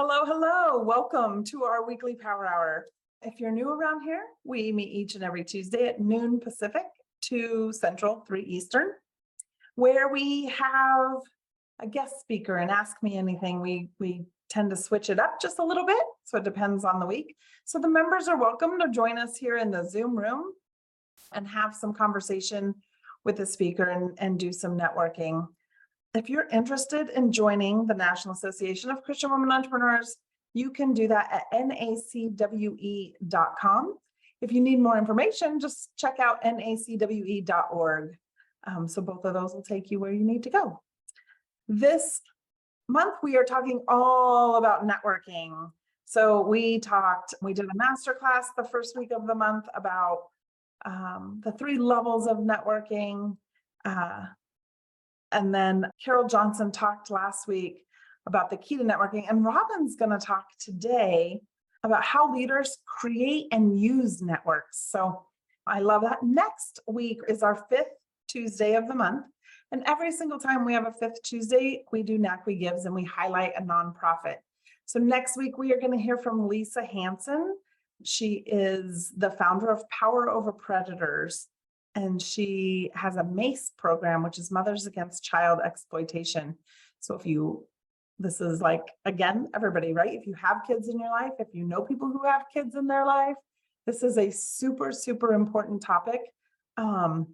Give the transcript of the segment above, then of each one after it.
Hello, hello. Welcome to our weekly Power Hour. If you're new around here, we meet each and every Tuesday at noon Pacific, 2 Central, 3 Eastern, where we have a guest speaker and ask me anything. We tend to switch it up just a little bit, so it depends on the week. So the members are welcome to join us here in the Zoom room and have some conversation with the speaker and do some networking. If you're interested in joining the National Association of Christian Women Entrepreneurs, you can do that at NACWE.com. If you need more information, just check out NACWE.org. So both of those will take you where you need to go. This month, we are talking all about networking. So we did a masterclass the first week of the month about the 3 levels of networking. And then Carol Johnson talked last week about the key to networking, and Robyn's going to talk today about how leaders create and use networks. So I love that. Next week is our 5th Tuesday of the month. And every single time we have a 5th Tuesday, we do NACWE Gives and we highlight a nonprofit. So next week, we are going to hear from Lisa Hansen. She is the founder of Power Over Predators. And she has a MACE program, which is Mothers Against Child Exploitation. So this is like, again, everybody, right? If you have kids in your life, if you know people who have kids in their life, this is a super, super important topic. Not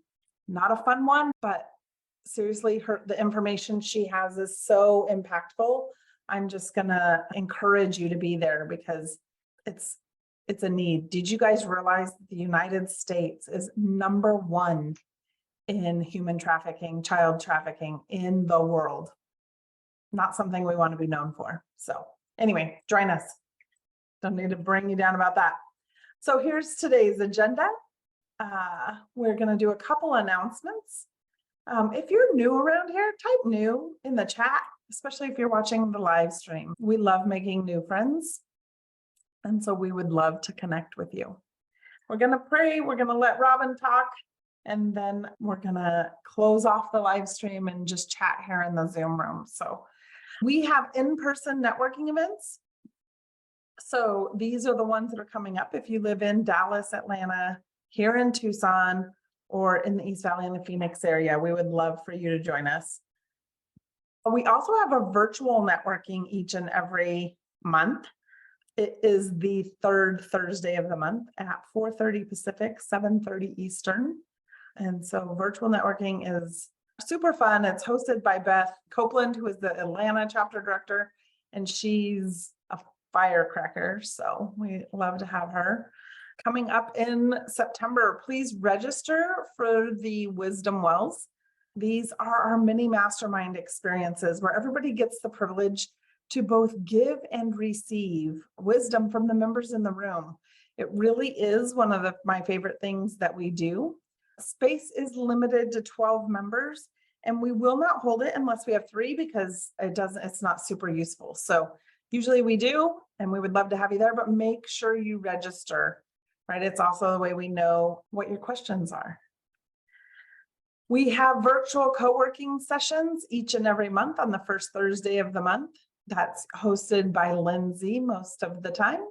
a fun one, but seriously, the information she has is so impactful. I'm just gonna encourage you to be there because it's a need. Did you guys realize that the United States is #1 in human trafficking, child trafficking in the world? Not something we want to be known for. So anyway, join us. Don't need to bring you down about that. So here's today's agenda. We're going to do a couple announcements. If you're new around here, type new in the chat, especially if you're watching the live stream. We love making new friends. And so we would love to connect with you. We're going to pray. We're going to let Robyn talk. And then we're going to close off the live stream and just chat here in the Zoom room. So we have in-person networking events. So these are the ones that are coming up. If you live in Dallas, Atlanta, here in Tucson, or in the East Valley in the Phoenix area, we would love for you to join us. We also have a virtual networking each and every month. It is the 3rd Thursday of the month at 4:30 Pacific, 7:30 Eastern. And so virtual networking is super fun. It's hosted by Beth Copeland, who is the Atlanta chapter director, and she's a firecracker. So we love to have her. Coming up in September, please register for the Wisdom Wells. These are our mini mastermind experiences where everybody gets the privilege to both give and receive wisdom from the members in the room. It really is one of my favorite things that we do. Space is limited to 12 members, and we will not hold it unless we have 3 because it's not super useful. So usually we do, and we would love to have you there, but make sure you register, right? It's also the way we know what your questions are. We have virtual co-working sessions each and every month on the 1st Thursday of the month. That's hosted by Lindsay most of the time.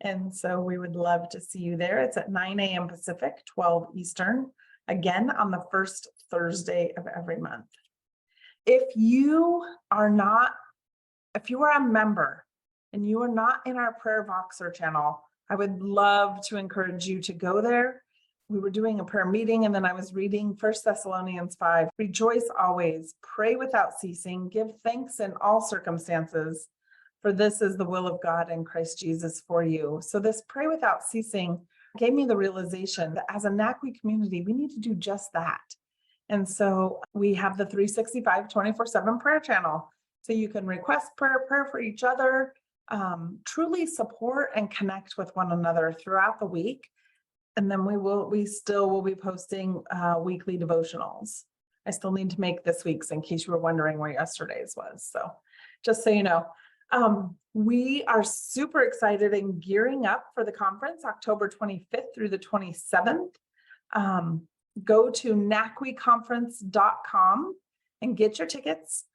And so we would love to see you there. It's at 9 a.m. Pacific, 12 Eastern, again on the 1st Thursday of every month. If you are a member and you are not in our Prayer Voxer channel, I would love to encourage you to go there. We were doing a prayer meeting, and then I was reading 1 Thessalonians 5. Rejoice always, pray without ceasing, give thanks in all circumstances, for this is the will of God in Christ Jesus for you. So this pray without ceasing gave me the realization that as a NACWE community, we need to do just that. And so we have the 365 24/7 prayer channel. So you can request prayer for each other, truly support and connect with one another throughout the week. And then we still will be posting weekly devotionals. I still need to make this week's in case you were wondering where yesterday's was. So just so you know, we are super excited and gearing up for the conference, October 25th through the 27th. Go to NACWEconference.com and get your tickets.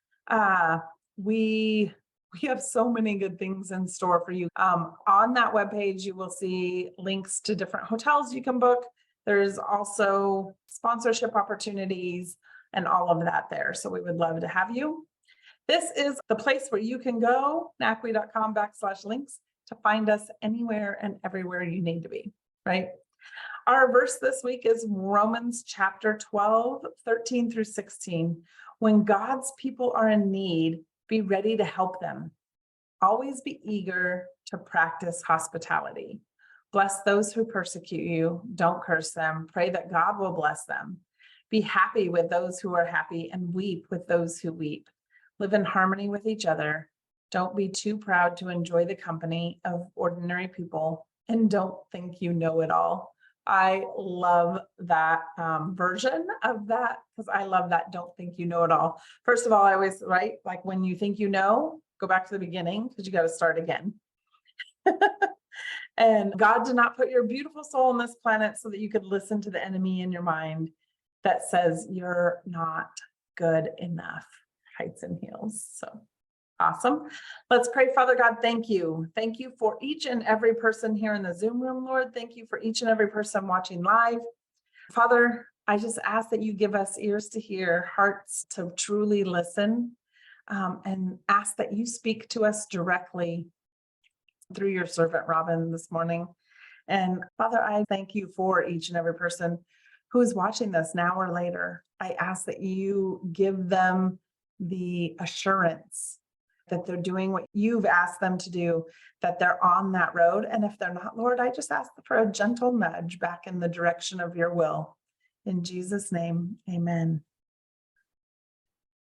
We We have so many good things in store for you. On that webpage, you will see links to different hotels you can book. There's also sponsorship opportunities and all of that there. So we would love to have you. This is the place where you can go, NACWE.com/links, to find us anywhere and everywhere you need to be, right? Our verse this week is Romans chapter 12, 13 through 16. When God's people are in need, be ready to help them. Always be eager to practice hospitality. Bless those who persecute you. Don't curse them. Pray that God will bless them. Be happy with those who are happy and weep with those who weep. Live in harmony with each other. Don't be too proud to enjoy the company of ordinary people, and don't think you know it all. I love that version of that, because I love that don't think you know it all. First of all, I always write, like, when you think you know, go back to the beginning, because you got to start again. And God did not put your beautiful soul on this planet so that you could listen to the enemy in your mind that says you're not good enough, heights and heels. So awesome. Let's pray. Father God, thank you. Thank you for each and every person here in the Zoom room, Lord. Thank you for each and every person watching live. Father, I just ask that you give us ears to hear, hearts to truly listen, and ask that you speak to us directly through your servant, Robyn, this morning. And Father, I thank you for each and every person who is watching this now or later. I ask that you give them the assurance that they're doing what you've asked them to do, that they're on that road. And if they're not, Lord, I just ask for a gentle nudge back in the direction of your will. In Jesus' name, amen.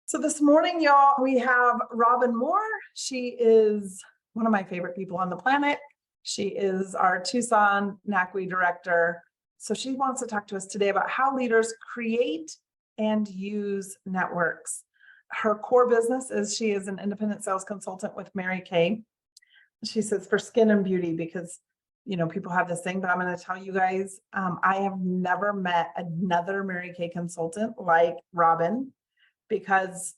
So this morning, y'all, we have Robyn Moore. She is one of my favorite people on the planet. She is our Tucson NACWE director. So she wants to talk to us today about how leaders create and use networks. Her core business is she is an independent sales consultant with Mary Kay. She says for skin and beauty, because, you know, people have this thing, but I'm going to tell you guys, I have never met another Mary Kay consultant like Robyn, because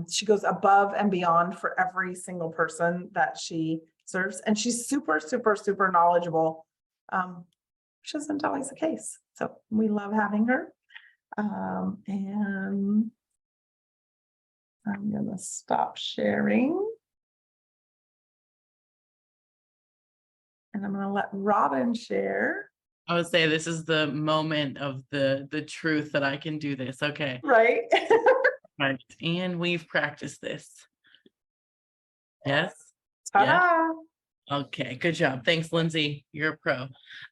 she goes above and beyond for every single person that she serves. And she's super, super, super knowledgeable, which isn't always the case. So we love having her. And I'm going to stop sharing. And I'm going to let Robyn share. I would say this is the moment of the truth that I can do this. Okay. Right. Right. And we've practiced this. Yes. Ta-da. Yeah. Okay, good job. Thanks, Lindsay. You're a pro.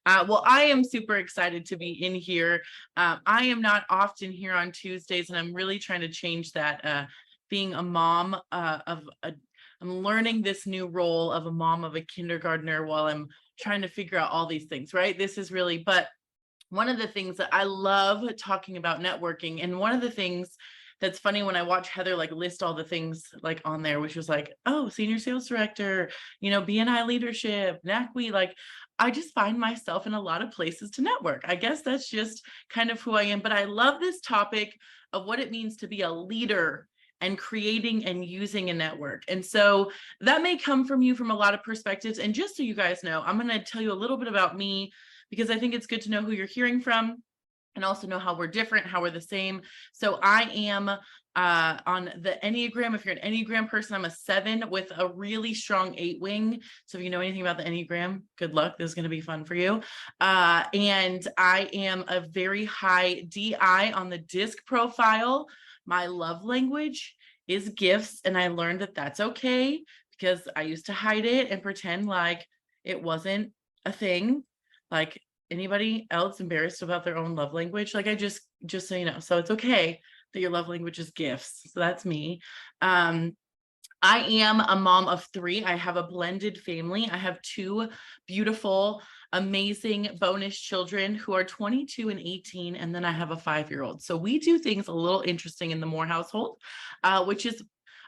Well, I am super excited to be in here. I am not often here on Tuesdays, and I'm really trying to change that. Being a mom I'm learning this new role of a mom of a kindergartner while I'm trying to figure out all these things, right? This is really, but one of the things that I love talking about networking, and one of the things that's funny when I watch Heather like list all the things like on there, which was like, oh, senior sales director, you know, BNI leadership, NACWE, like I just find myself in a lot of places to network. I guess that's just kind of who I am, but I love this topic of what it means to be a leader and creating and using a network. And so that may come from you from a lot of perspectives. And just so you guys know, I'm going to tell you a little bit about me, because I think it's good to know who you're hearing from, and also know how we're different, how we're the same. So I am on the Enneagram. If you're an Enneagram person, I'm a 7 with a really strong 8 wing. So if you know anything about the Enneagram, good luck. This is going to be fun for you. And I am a very high DI on the DISC profile. My love language is gifts. And I learned that that's okay, because I used to hide it and pretend like it wasn't a thing. Like, anybody else embarrassed about their own love language? Like, I just so you know, so it's okay that your love language is gifts. So that's me. I am a mom of 3. I have a blended family. I have 2 beautiful, amazing bonus children who are 22 and 18. And then I have a 5-year-old. So we do things a little interesting in the Moore household, which is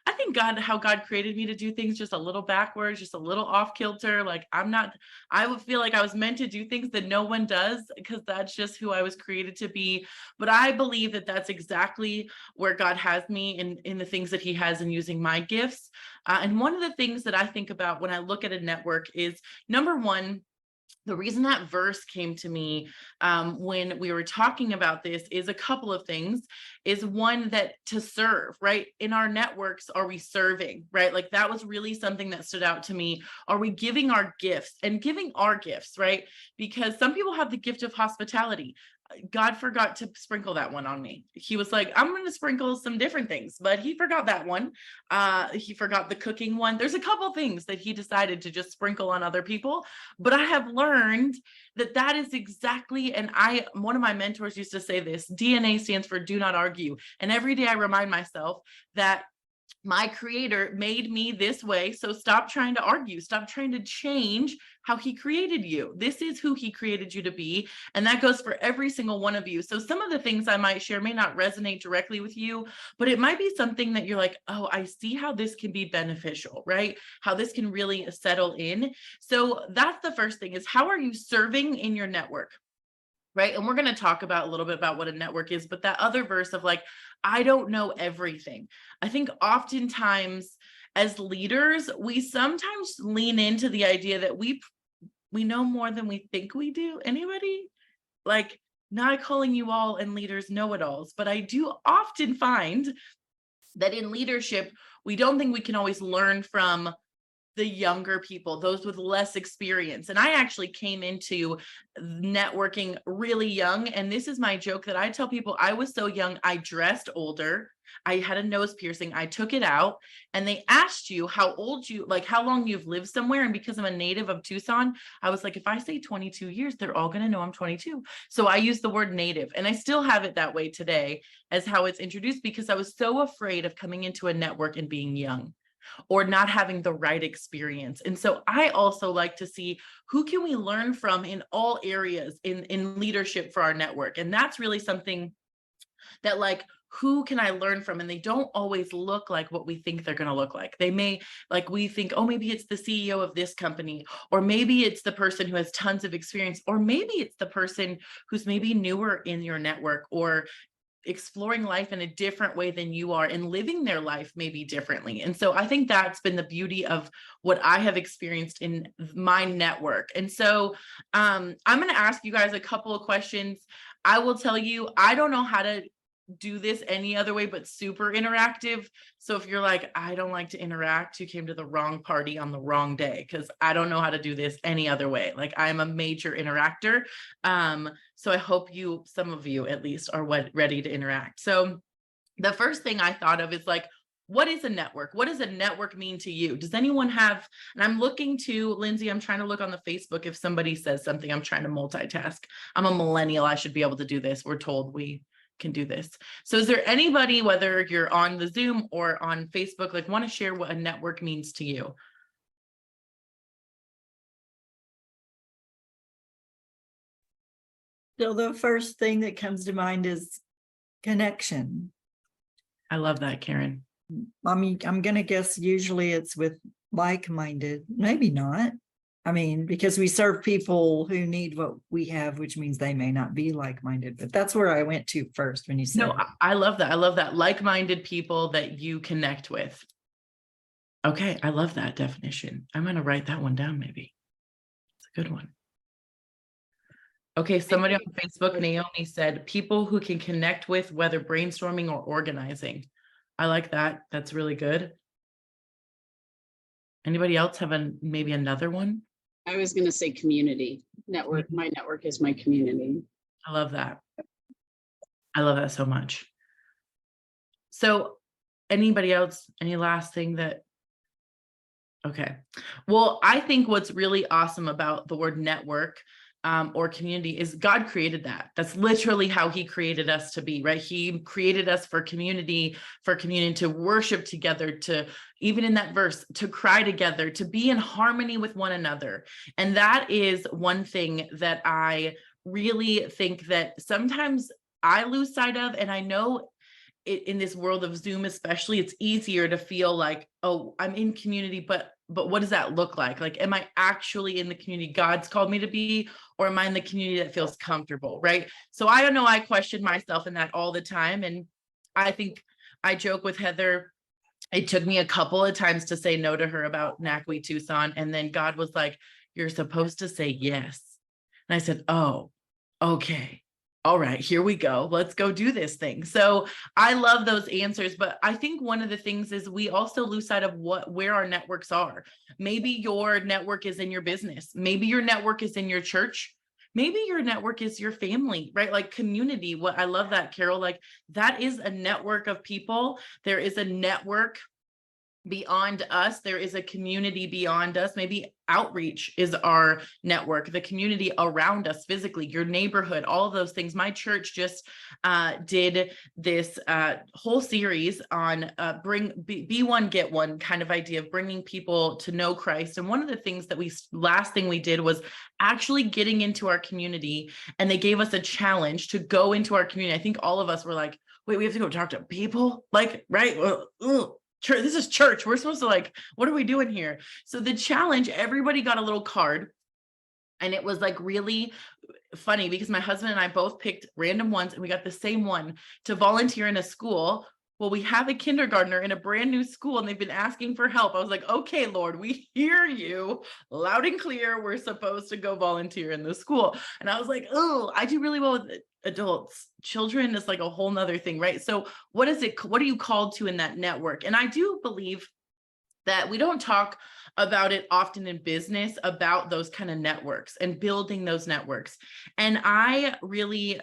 I think how God created me to do things just a little backwards, just a little off kilter. Like I would feel like I was meant to do things that no one does because that's just who I was created to be. But I believe that that's exactly where God has me in the things that he has in using my gifts. And one of the things that I think about when I look at a network is, number one, the reason that verse came to me when we were talking about this is a couple of things. Is one, that to serve, right? In our networks, are we serving, right? Like that was really something that stood out to me. Are we giving our gifts and giving our gifts, right? Because some people have the gift of hospitality. God forgot to sprinkle that one on me. He was like, I'm going to sprinkle some different things, but he forgot that one. He forgot the cooking one. There's a couple things that he decided to just sprinkle on other people. But I have learned that that is exactly, and one of my mentors used to say this, DNA stands for do not argue. And every day I remind myself that my creator made me this way. So stop trying to argue, stop trying to change how he created you. This is who he created you to be. And that goes for every single one of you. So some of the things I might share may not resonate directly with you, but it might be something that you're like, oh, I see how this can be beneficial, right? How this can really settle in. So that's the first thing, is how are you serving in your network? Right. And we're going to talk about a little bit about what a network is, but that other verse of like, I don't know everything. I think oftentimes as leaders, we sometimes lean into the idea that we know more than we think we do. Anybody? Like, not calling you all and leaders know-it-alls, but I do often find that in leadership, we don't think we can always learn from the younger people, those with less experience. And I actually came into networking really young. And this is my joke that I tell people: I was so young, I dressed older. I had a nose piercing. I took it out, and they asked you how old you, like how long you've lived somewhere. And because I'm a native of Tucson, I was like, if I say 22 years, they're all going to know I'm 22. So I use the word native, and I still have it that way today as how it's introduced, because I was so afraid of coming into a network and being young or not having the right experience. And so I also like to see who can we learn from in all areas in leadership for our network. And that's really something that, like, who can I learn from? And they don't always look like what we think they're going to look like. They may, like, we think, oh, maybe it's the CEO of this company, or maybe it's the person who has tons of experience, or maybe it's the person who's maybe newer in your network, or exploring life in a different way than you are and living their life maybe differently. And so I think that's been the beauty of what I have experienced in my network. And so I'm going to ask you guys a couple of questions. I will tell you, I don't know how to do this any other way but super interactive. So if you're like, I don't like to interact, you came to the wrong party on the wrong day, because I don't know how to do this any other way. Like, I'm a major interactor. So I hope some of you at least are ready to interact. So the first thing I thought of is, like, what is a network? What does a network mean to you? Does anyone have, and I'm looking to Lindsay, I'm trying to look on the Facebook if somebody says something. I'm trying to multitask. I'm a millennial. I should be able to do this. We're told we can do this. So is there anybody, whether you're on the Zoom or on Facebook, like, want to share what a network means to you? So the first thing that comes to mind is connection. I love that, Karen. I mean, I'm going to guess usually it's with like-minded, maybe not. I mean, because we serve people who need what we have, which means they may not be like-minded, but that's where I went to first when you said. No, I love that. I love that. Like-minded people that you connect with. Okay, I love that definition. I'm going to write that one down, maybe. It's a good one. Okay, somebody on Facebook, Naomi, said people who can connect with, whether brainstorming or organizing. I like that. That's really good. Anybody else have maybe another one? I was going to say community network. My network is my community. I love that. I love that so much. So anybody else, any last thing that, okay. Well, I think what's really awesome about the word network or community is God created that. That's literally how he created us to be, right? He created us for community, to worship together, to, even in that verse, to cry together, to be in harmony with one another. And that is one thing that I really think that sometimes I lose sight of. And I know in this world of Zoom, especially, it's easier to feel like, oh, I'm in community, but what does that look like? Like, am I actually in the community God's called me to be, or am I in the community that feels comfortable, right? So I don't know, I question myself in that all the time. And I think I joke with Heather, it took me a couple of times to say no to her about NACWE Tucson. And then God was like, you're supposed to say yes. And I said, oh, okay. All right, here we go. Let's go do this thing. So I love those answers, but I think one of the things is we also lose sight of where our networks are. Maybe your network is in your business. Maybe your network is in your church. Maybe your network is your family, right? Like community. What I love that, Carol, like that is a network of people. There is a network beyond us. There is a community beyond us. Maybe outreach is our network, the community around us physically, your neighborhood, all of those things. My church just did this whole series on be one, get one kind of idea of bringing people to know Christ. And one of the things that last thing we did was actually getting into our community, and they gave us a challenge to go into our community. I think all of us were like, wait, we have to go talk to people? Like, right? Well, church, this is church. We're supposed to like, what are we doing here? So the challenge, everybody got a little card, and it was like really funny because my husband and I both picked random ones, and we got the same one to volunteer in a school. Well, we have a kindergartner in a brand new school, and they've been asking for help. I was like, okay, Lord, we hear you loud and clear. We're supposed to go volunteer in the school. And I was like, oh, I do really well with adults. Children is like a whole nother thing, right? So what are you called to in that network? And I do believe that we don't talk about it often in business, about those kind of networks and building those networks. And I really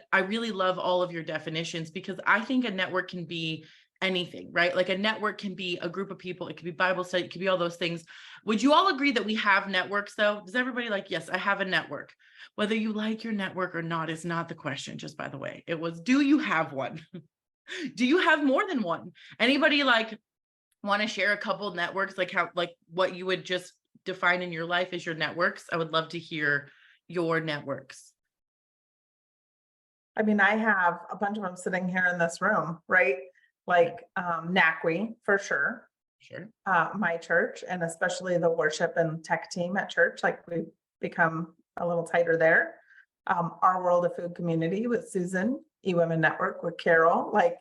love all of your definitions, because I think a network can be anything, right? Like a network can be a group of people. It could be Bible study. It could be all those things. Would you all agree that we have networks though? Does everybody like, yes, I have a network. Whether you like your network or not is not the question, just by the way. It was, do you have one? Do you have more than one? Anybody like want to share a couple of networks, like how, like what you would just define in your life as your networks? I would love to hear your networks. I mean, I have a bunch of them sitting here in this room, right? Like NACWE for sure. Sure. My church, and especially the worship and tech team at church, like we've become a little tighter there. Our World of Food community with Susan, eWomen Network with Carol, like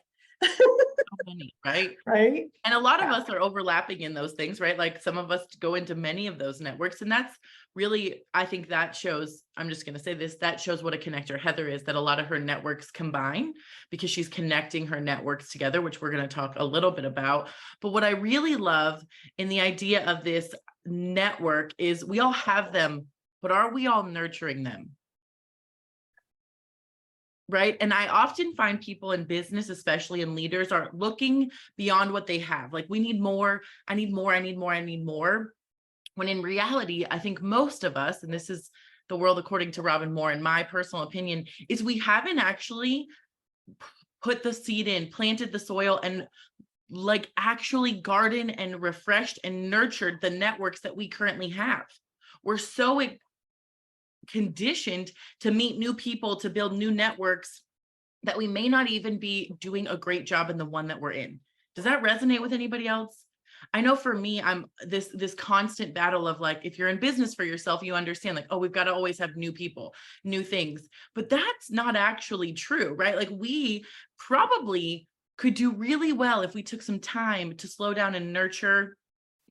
Many, right? right. And a lot of us are overlapping in those things, right? Like some of us go into many of those networks, and that's really, I think that shows, I'm just going to say this, that shows what a connector Heather is, that a lot of her networks combine because she's connecting her networks together, which we're going to talk a little bit about. But what I really love in the idea of this network is we all have them, but are we all nurturing them? Right. And I often find people in business, especially in leaders, are looking beyond what they have. Like, we need more. I need more. I need more. I need more. When in reality, I think most of us, and this is the world according to Robyn Moore, in my personal opinion, is we haven't actually put the seed in, planted the soil, and like actually gardened and refreshed and nurtured the networks that we currently have. We're so conditioned to meet new people, to build new networks, that we may not even be doing a great job in the one that we're in. Does that resonate with anybody else? I know for me, I'm this constant battle of like, if you're in business for yourself, you understand like, oh, we've got to always have new people, new things, but that's not actually true, right? Like, we probably could do really well if we took some time to slow down and nurture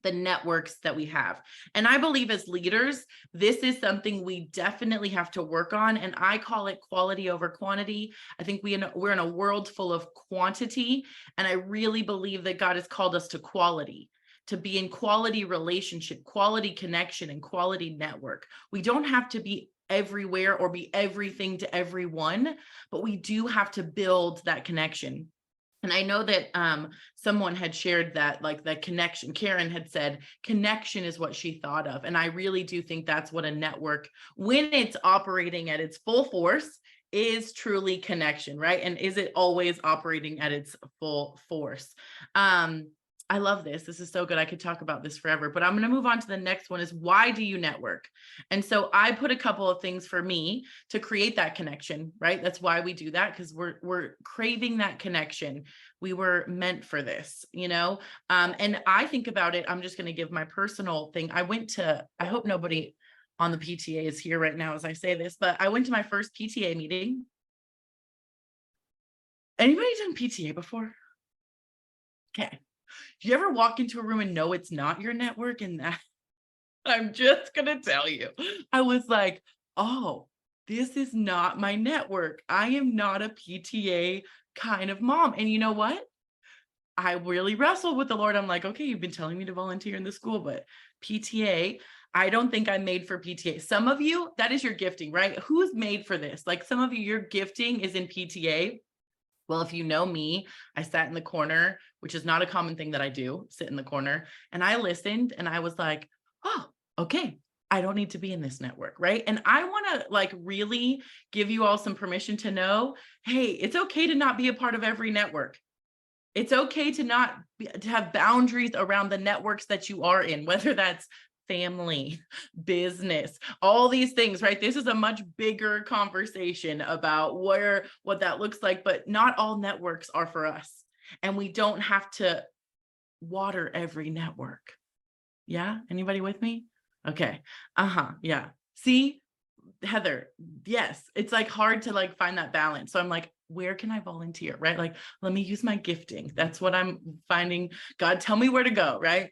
the networks that we have. And I believe as leaders, this is something we definitely have to work on. And I call it quality over quantity. I think we're in a world full of quantity. And I really believe that God has called us to quality, to be in quality relationship, quality connection, and quality network. We don't have to be everywhere or be everything to everyone, but we do have to build that connection. And I know that someone had shared that, like, the connection, Karen had said, connection is what she thought of. And I really do think that's what a network, when it's operating at its full force, is truly connection, right? And is it always operating at its full force? I love this. This is so good. I could talk about this forever, but I'm going to move on to the next one is why do you network? And so I put a couple of things for me to create that connection, right? That's why we do that, because we're craving that connection. We were meant for this, you know? And I think about it, I'm just going to give my personal thing. I hope nobody on the PTA is here right now as I say this, but I went to my first PTA meeting. Anybody done PTA before? Okay. Do you ever walk into a room and know it's not your network? And that I'm just going to tell you, I was like, oh, this is not my network. I am not a PTA kind of mom. And you know what? I really wrestled with the Lord. I'm like, okay, you've been telling me to volunteer in the school, but PTA, I don't think I'm made for PTA. Some of you, that is your gifting, right? Who's made for this? Like some of you, your gifting is in PTA. Well, if you know me, I sat in the corner, which is not a common thing that I do, sit in the corner, and I listened and I was like, oh, okay, I don't need to be in this network, right? And I want to like really give you all some permission to know, hey, it's okay to not be a part of every network. It's okay to have boundaries around the networks that you are in, whether that's family, business, all these things, right? This is a much bigger conversation about what that looks like, but not all networks are for us. And we don't have to water every network. Yeah. Anybody with me? Okay. Yeah. See, Heather, yes, it's like hard to like find that balance. So I'm like, where can I volunteer? Right? Like, let me use my gifting. That's what I'm finding. God, tell me where to go. Right?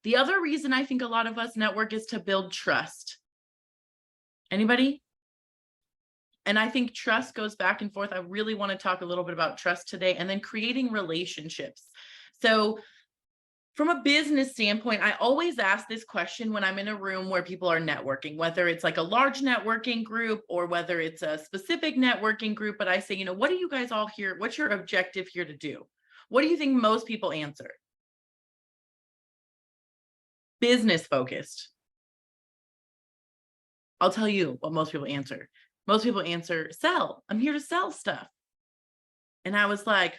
The other reason I think a lot of us network is to build trust. Anybody? And I think trust goes back and forth. I really want to talk a little bit about trust today, and then creating relationships. So from a business standpoint, I always ask this question when I'm in a room where people are networking, whether it's like a large networking group or whether it's a specific networking group. But I say, what are you guys all here? What's your objective here to do? What do you think most people answer? Business focused. I'll tell you what most people answer. Most people answer, sell. I'm here to sell stuff. And I was like,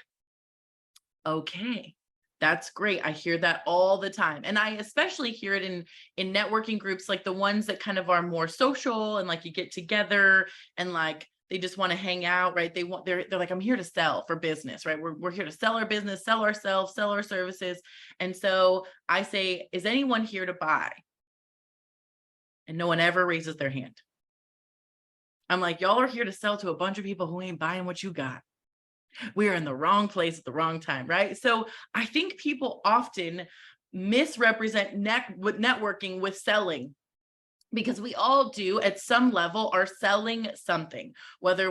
okay, that's great. I hear that all the time. And I especially hear it in networking groups, like the ones that kind of are more social and like you get together and like they just want to hang out, right? They're like, I'm here to sell for business, right? We're here to sell our business, sell ourselves, sell our services. And so I say, is anyone here to buy? And no one ever raises their hand. I'm like, y'all are here to sell to a bunch of people who ain't buying what you got. We are in the wrong place at the wrong time, right? So I think people often misrepresent networking with selling, because we all do at some level are selling something, whether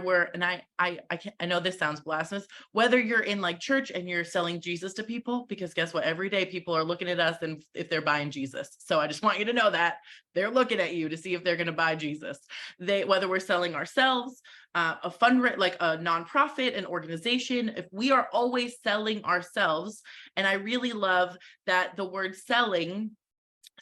I know this sounds blasphemous, whether you're in like church and you're selling Jesus to people, because guess what? Every day people are looking at us and if they're buying Jesus. So I just want you to know that they're looking at you to see if they're going to buy Jesus. Whether we're selling ourselves, a like a nonprofit, an organization, if we are always selling ourselves. And I really love that the word selling,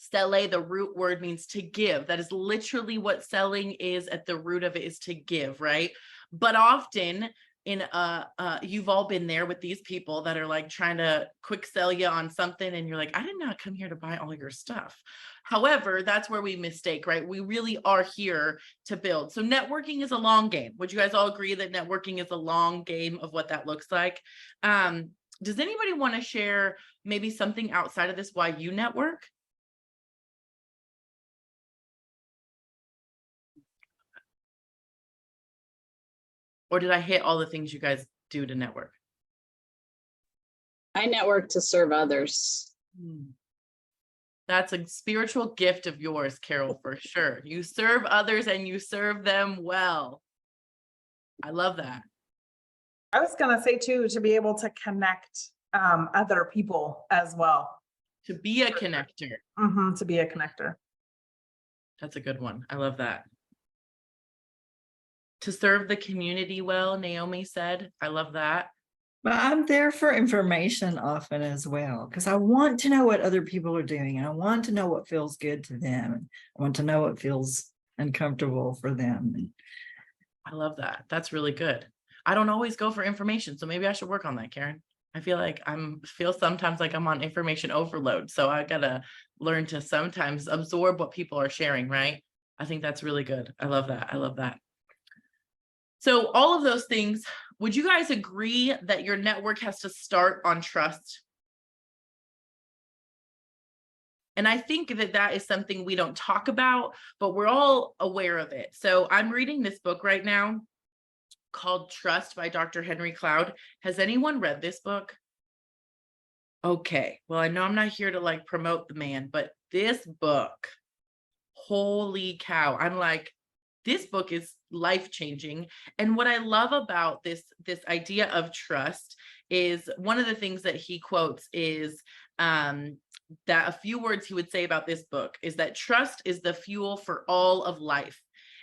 stelle, the root word means to give. That is literally what selling is. At the root of it is to give, right? But often you've all been there with these people that are like trying to quick sell you on something and you're like, I did not come here to buy all your stuff. However, that's where we mistake, right? We really are here to build. So networking is a long game. Would you guys all agree that networking is a long game of what that looks like? Does anybody want to share maybe something outside of this why you network? Or did I hit all the things you guys do to network? I network to serve others. That's a spiritual gift of yours, Carol, for sure. You serve others and you serve them well. I love that. I was going to say too, to be able to connect other people as well. To be a connector. To be a connector. That's a good one. I love that. To serve the community well, Naomi said. I love that. But I'm there for information often as well, because I want to know what other people are doing. And I want to know what feels good to them. And I want to know what feels uncomfortable for them. I love that. That's really good. I don't always go for information, so maybe I should work on that, Karen. I feel like feel sometimes like I'm on information overload. So I gotta learn to sometimes absorb what people are sharing, right? I think that's really good. I love that. I love that. So all of those things, would you guys agree that your network has to start on trust? And I think that that is something we don't talk about, but we're all aware of it. So I'm reading this book right now called Trust by Dr. Henry Cloud. Has anyone read this book? Okay. Well, I know I'm not here to like promote the man, but this book, holy cow. I'm like, this book is life-changing. And what I love about this idea of trust is one of the things that he quotes is that a few words he would say about this book is that trust is the fuel for all of life.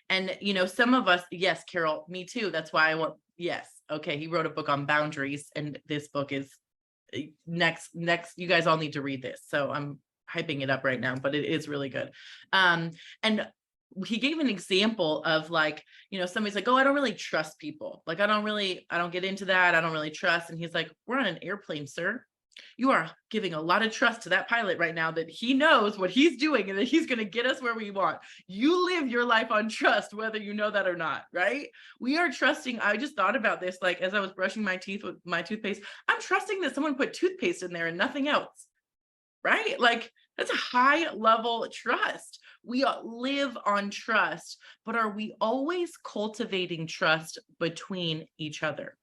And, you know, some of us, yes, Carol, me too. That's why I want, yes. Okay. He wrote a book on boundaries, and this book is next, you guys all need to read this. So I'm hyping it up right now, but it is really good. And he gave an example of like, you know, somebody's like, oh, I don't really trust people. Like, I don't get into that. I don't really trust. And he's like, we're on an airplane, sir. You are giving a lot of trust to that pilot right now that he knows what he's doing and that he's going to get us where we want. You live your life on trust, whether you know that or not, right? We are trusting. I just thought about this, like, as I was brushing my teeth with my toothpaste, I'm trusting that someone put toothpaste in there and nothing else, right? Like, that's a high level trust. We live on trust, but are we always cultivating trust between each other?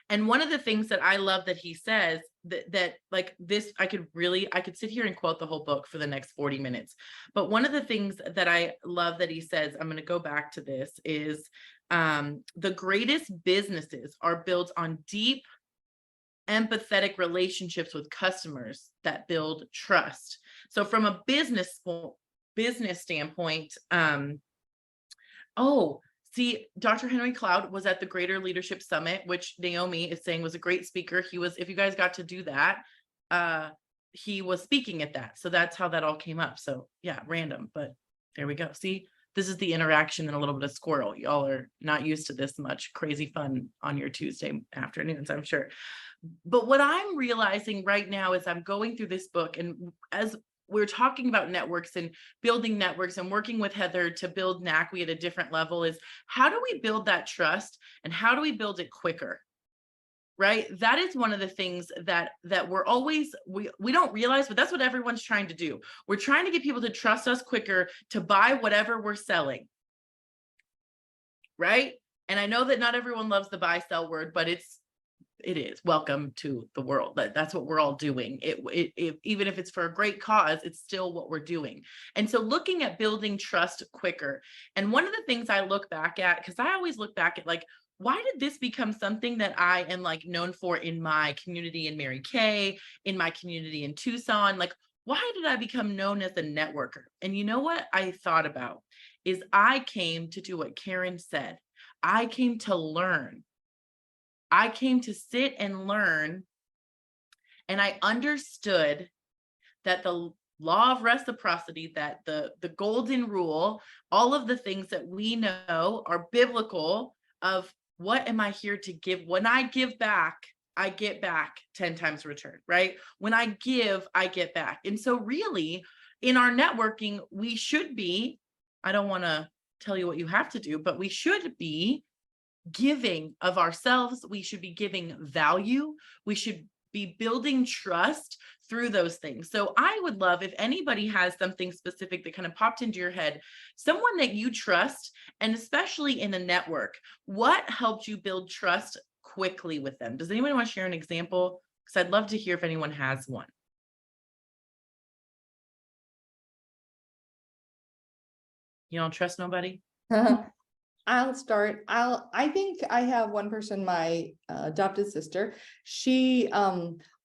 And one of the things that I love that he says that like this, I could sit here and quote the whole book for the next 40 minutes. But one of the things that I love that he says, I'm going to go back to this, is the greatest businesses are built on deep, empathetic relationships with customers that build trust. So from a business standpoint, see, Dr. Henry Cloud was at the Greater Leadership Summit, which Naomi is saying was a great speaker. He was, if you guys got to do that, he was speaking at that. So that's how that all came up. So yeah, random, but there we go. See, this is the interaction and a little bit of squirrel. Y'all are not used to this much crazy fun on your Tuesday afternoons, I'm sure. But what I'm realizing right now is I'm going through this book, and as we're talking about networks and building networks and working with Heather to build NACWE at a different level, is how do we build that trust and how do we build it quicker? Right? That is one of the things that we're always, we don't realize, but that's what everyone's trying to do. We're trying to get people to trust us quicker to buy whatever we're selling. Right? And I know that not everyone loves the buy sell word, but it is welcome to the world. That's what we're all doing. Even if it's for a great cause, it's still what we're doing. And so looking at building trust quicker. And one of the things I look back at, because I always look back at like, why did this become something that I am like known for in my community in Mary Kay, in my community in Tucson? Like, why did I become known as a networker? And you know what I thought about is I came to do what Karen said. I came to learn. I came to sit and learn, and I understood that the law of reciprocity, that the golden rule, all of the things that we know are biblical of what am I here to give? When I give back, I get back 10 times return, right? When I give, I get back. And so really in our networking, we should be, I don't want to tell you what you have to do, but we should be giving of ourselves. We should be giving value. We should be building trust through those things. So I would love if anybody has something specific that kind of popped into your head, someone that you trust, and especially in a network, what helped you build trust quickly with them? Does anyone want to share an example? Because I'd love to hear if anyone has one. You don't trust nobody? I'll start. I think I have one person, my adopted sister. She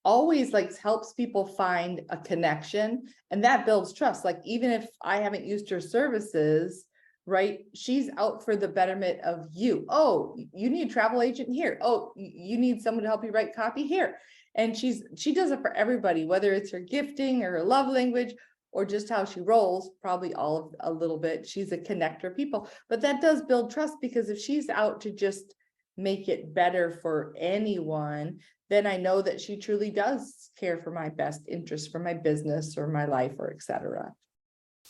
always like helps people find a connection, and that builds trust. Like, even if I haven't used her services, right? She's out for the betterment of you. Oh, you need a travel agent here. Oh, you need someone to help you write copy here. And she does it for everybody, whether it's her gifting or her love language, or just how she rolls, probably all of a little bit. She's a connector of people, but that does build trust, because if she's out to just make it better for anyone, then I know that she truly does care for my best interest, for my business or my life or et cetera.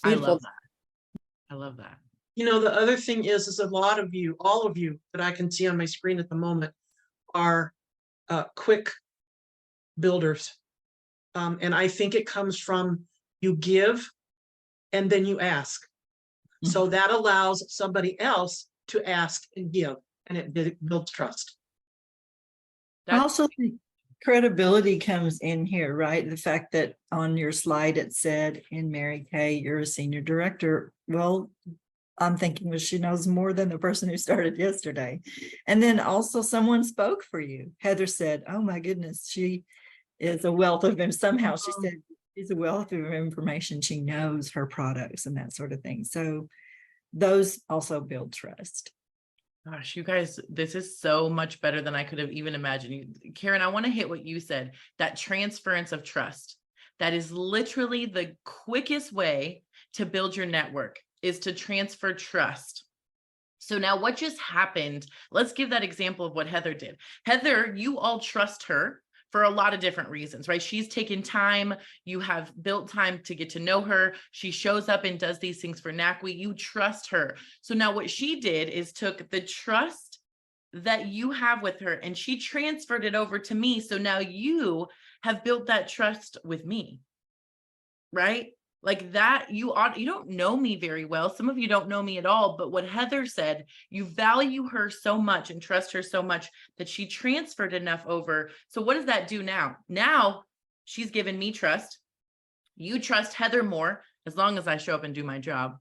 I Beautiful. love that. I love that. You know, the other thing is a lot of you, all of you that I can see on my screen at the moment are quick builders. And I think it comes from you give and then you ask. So that allows somebody else to ask and give, and it builds trust. I also think credibility comes in here, right? The fact that on your slide it said in Mary Kay, you're a senior director. Well, I'm thinking, well, she knows more than the person who started yesterday. And then also someone spoke for you. Heather said, oh my goodness, she is a wealth of them. Somehow she said she's a wealth of information. She knows her products and that sort of thing. So those also build trust. Gosh, you guys, this is so much better than I could have even imagined. Karen, I want to hit what you said, that transference of trust. That is literally the quickest way to build your network, is to transfer trust. So now what just happened? Let's give that example of what Heather did. Heather, you all trust her for a lot of different reasons, right? She's taken time. You have built time to get to know her. She shows up and does these things for NACWE. You trust her. So now what she did is took the trust that you have with her and she transferred it over to me. So now you have built that trust with me, right? Like that, you don't know me very well. Some of you don't know me at all, but what Heather said, you value her so much and trust her so much that she transferred enough over. So what does that do now? Now she's given me trust. You trust Heather more as long as I show up and do my job.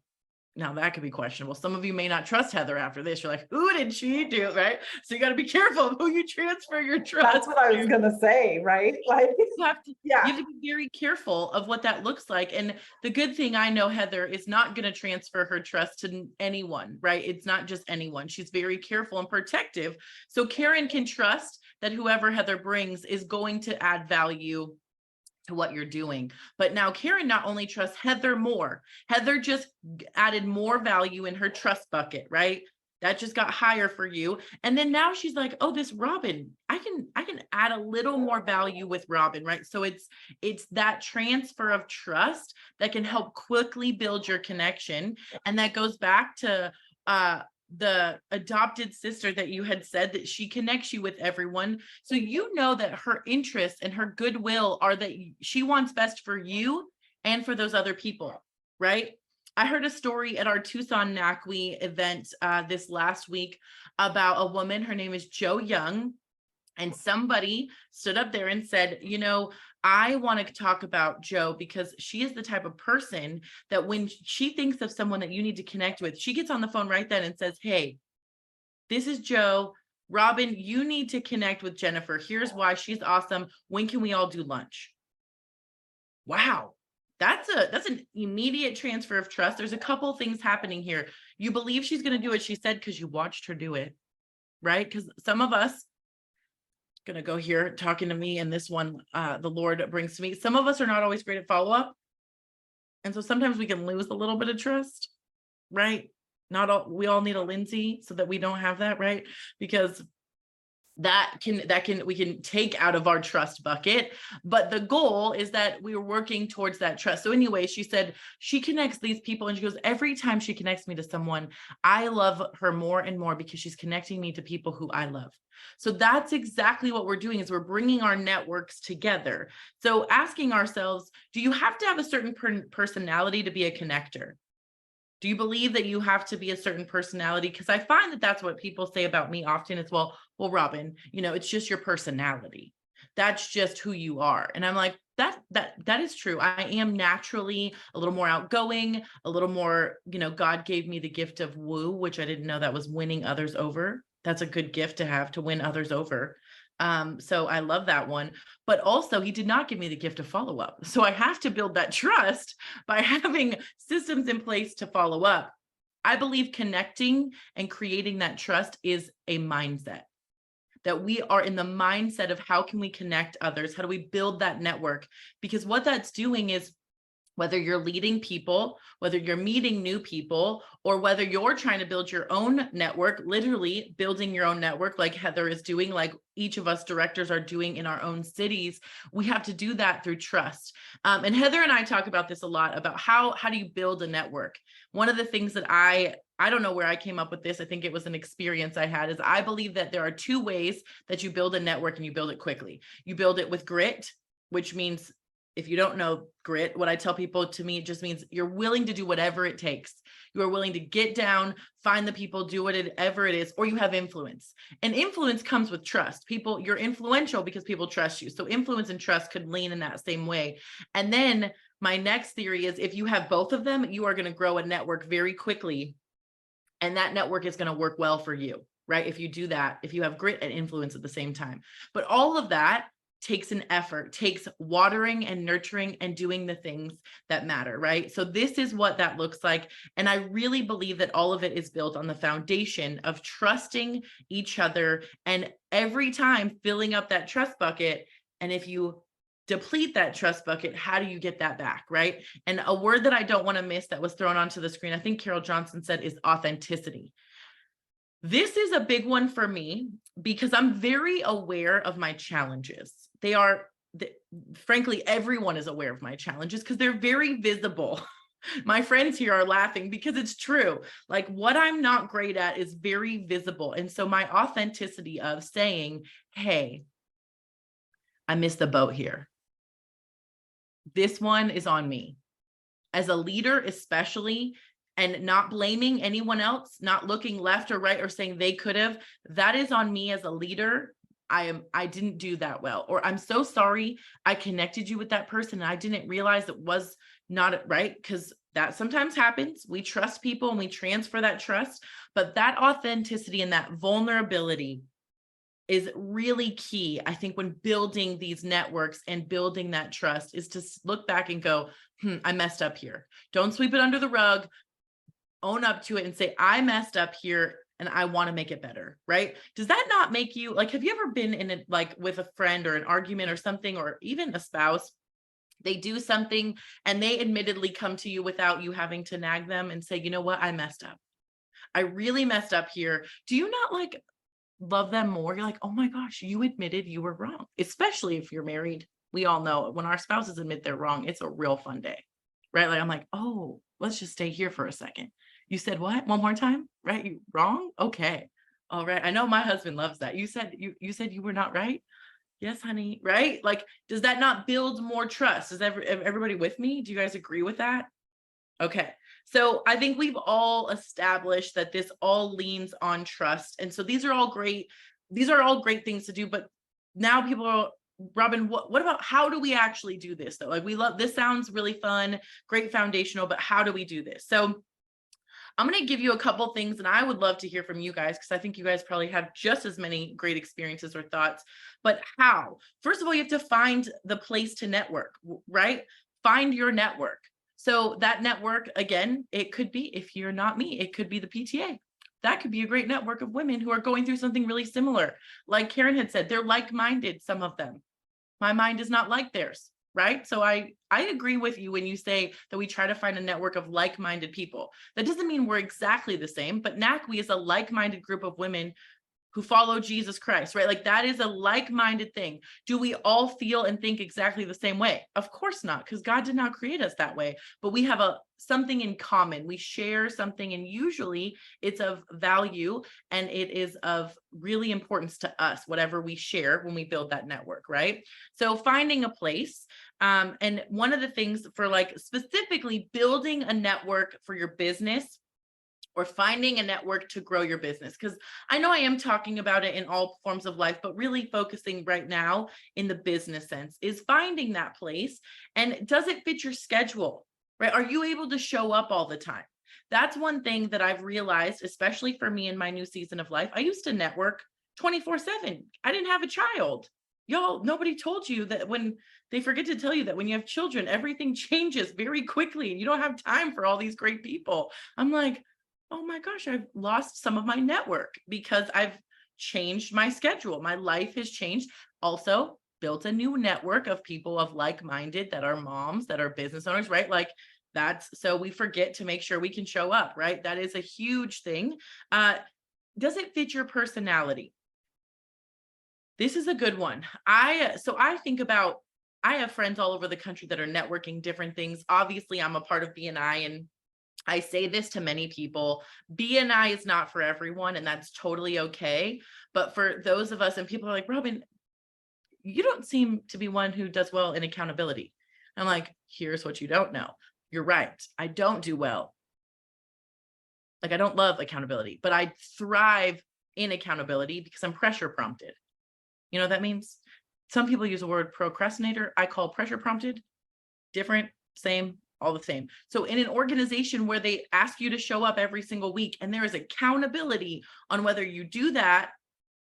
Now that could be questionable. Some of you may not trust Heather after this. You're like, who did she do? Right? So you got to be careful of who you transfer your trust. That's what I was going to say, right? Like, You have to be very careful of what that looks like. And the good thing I know, Heather is not going to transfer her trust to anyone, right? It's not just anyone. She's very careful and protective. So Karen can trust that whoever Heather brings is going to add value to what you're doing. But now Karen not only trusts Heather more, Heather just added more value in her trust bucket, right? That just got higher for you. And then now she's like, oh, this Robyn, I can add a little more value with Robyn, right? So it's that transfer of trust that can help quickly build your connection. And that goes back to the adopted sister that you had said that she connects you with everyone. So you know that her interests and her goodwill are that she wants best for you and for those other people, right? I heard a story at our Tucson NACWE event this last week about a woman. Her name is Jo Young. And somebody stood up there and said, you know, I want to talk about Jo because she is the type of person that when she thinks of someone that you need to connect with, she gets on the phone right then and says, hey, this is Jo. Robyn, you need to connect with Jennifer. Here's why. She's awesome. When can we all do lunch? Wow. That's an immediate transfer of trust. There's a couple things happening here. You believe she's going to do what she said because you watched her do it, right? Because some of us, going to go here talking to me, and this one the Lord brings to me. Some of us are not always great at follow-up. And so sometimes we can lose a little bit of trust, right? We all need a Lindsay so that we don't have that, right? Because we can take out of our trust bucket, but the goal is that we're working towards that trust. So anyway, she said she connects these people and she goes, every time she connects me to someone, I love her more and more because she's connecting me to people who I love. So that's exactly what we're doing, is we're bringing our networks together. So asking ourselves, do you have to have a certain personality to be a connector? Do you believe that you have to be a certain personality? Because I find that that's what people say about me often is, well, Robyn, you know, it's just your personality. That's just who you are. And I'm like, that is true. I am naturally a little more outgoing, a little more, you know, God gave me the gift of woo, which I didn't know that was winning others over. That's a good gift to have, to win others over. So I love that one, but also he did not give me the gift of follow-up. So I have to build that trust by having systems in place to follow up. I believe connecting and creating that trust is a mindset, that we are in the mindset of how can we connect others? How do we build that network? Because what that's doing is Whether you're leading people, whether you're meeting new people, or whether you're trying to build your own network, literally building your own network like Heather is doing, like each of us directors are doing in our own cities, we have to do that through trust. And Heather and I talk about this a lot, about how do you build a network? One of the things that I don't know where I came up with this, I think it was an experience I had, is I believe that there are two ways that you build a network and you build it quickly. You build it with grit, which means, if you don't know grit, what I tell people, to me, it just means you're willing to do whatever it takes. You are willing to get down, find the people, do whatever it is, or you have influence. And influence comes with trust. People, you're influential because people trust you. So influence and trust could lean in that same way. And then my next theory is, if you have both of them, you are going to grow a network very quickly. And that network is going to work well for you, right? If you do that, if you have grit and influence at the same time. But all of that takes an effort, takes watering and nurturing and doing the things that matter, right? So this is what that looks like. And I really believe that all of it is built on the foundation of trusting each other, and every time filling up that trust bucket. And if you deplete that trust bucket, how do you get that back, right? And a word that I don't want to miss that was thrown onto the screen, I think Carol Johnson said, is authenticity. This is a big one for me because I'm very aware of my challenges. Frankly, everyone is aware of my challenges because they're very visible. My friends here are laughing because it's true. Like, what I'm not great at is very visible. And so my authenticity of saying, hey, I missed the boat here. This one is on me. As a leader, especially, and not blaming anyone else, not looking left or right or saying they could have, that is on me as a leader. I didn't do that well, or I'm so sorry I connected you with that person and I didn't realize it was not right, because that sometimes happens. We trust people and we transfer that trust, but that authenticity and that vulnerability is really key. I think when building these networks and building that trust, is to look back and go, I messed up here. Don't sweep it under the rug. Own up to it and say, I messed up here and I want to make it better, right? Does that not make you, like, have you ever been in it, like with a friend or an argument or something, or even a spouse, they do something and they admittedly come to you without you having to nag them and say, you know what, I messed up. I really messed up here. Do you not like love them more? You're like, oh my gosh, you admitted you were wrong. Especially if you're married. We all know when our spouses admit they're wrong, it's a real fun day, right? Like, I'm like, oh, let's just stay here for a second. You said what? One more time, right? You wrong? Okay. All right. I know my husband loves that. You said you were not right. Yes, honey. Right? Like, does that not build more trust? Is everybody with me? Do you guys agree with that? Okay. So I think we've all established that this all leans on trust. And so these are all great things to do. But now people are, Robyn, what about, how do we actually do this though? Like, we love, this sounds really fun, great foundational, but how do we do this? So I'm going to give you a couple things, and I would love to hear from you guys, because I think you guys probably have just as many great experiences or thoughts. But how? First of all, you have to find the place to network, right? Find your network. So that network, again, it could be, if you're not me, it could be the PTA. That could be a great network of women who are going through something really similar. Like Karen had said, they're like-minded, some of them. My mind is not like theirs. Right? So I agree with you when you say that we try to find a network of like-minded people. That doesn't mean we're exactly the same, but NACWE is a like-minded group of women who follow Jesus Christ, right? Like, that is a like-minded thing. Do we all feel and think exactly the same way? Of course not, because God did not create us that way, but we have something in common. We share something, and usually it's of value and it is of really importance to us, whatever we share when we build that network, right? So finding a place. And one of the things for, like, specifically building a network for your business, or finding a network to grow your business, because I know I am talking about it in all forms of life, but really focusing right now in the business sense, is finding that place. And does it fit your schedule, right? Are you able to show up all the time? That's one thing that I've realized, especially for me in my new season of life. I used to network 24/7. I didn't have a child. Y'all, nobody told you that they forget to tell you that when you have children, everything changes very quickly and you don't have time for all these great people. I'm like, oh my gosh, I've lost some of my network because I've changed my schedule. My life has changed. Also, built a new network of people of like-minded that are moms, that are business owners, right? Like that's, so we forget to make sure we can show up, right? That is a huge thing. Does it fit your personality? This is a good one. So I think about, I have friends all over the country that are networking different things. Obviously, I'm a part of BNI, and I say this to many people, BNI is not for everyone, and that's totally okay. But for those of us, and people are like, Robyn, you don't seem to be one who does well in accountability. I'm like, here's what you don't know. You're right. I don't do well. Like, I don't love accountability, but I thrive in accountability because I'm pressure prompted. You know what that means? Some people use the word procrastinator. I call pressure prompted. Different, same, all the same. So in an organization where they ask you to show up every single week and there is accountability on whether you do that,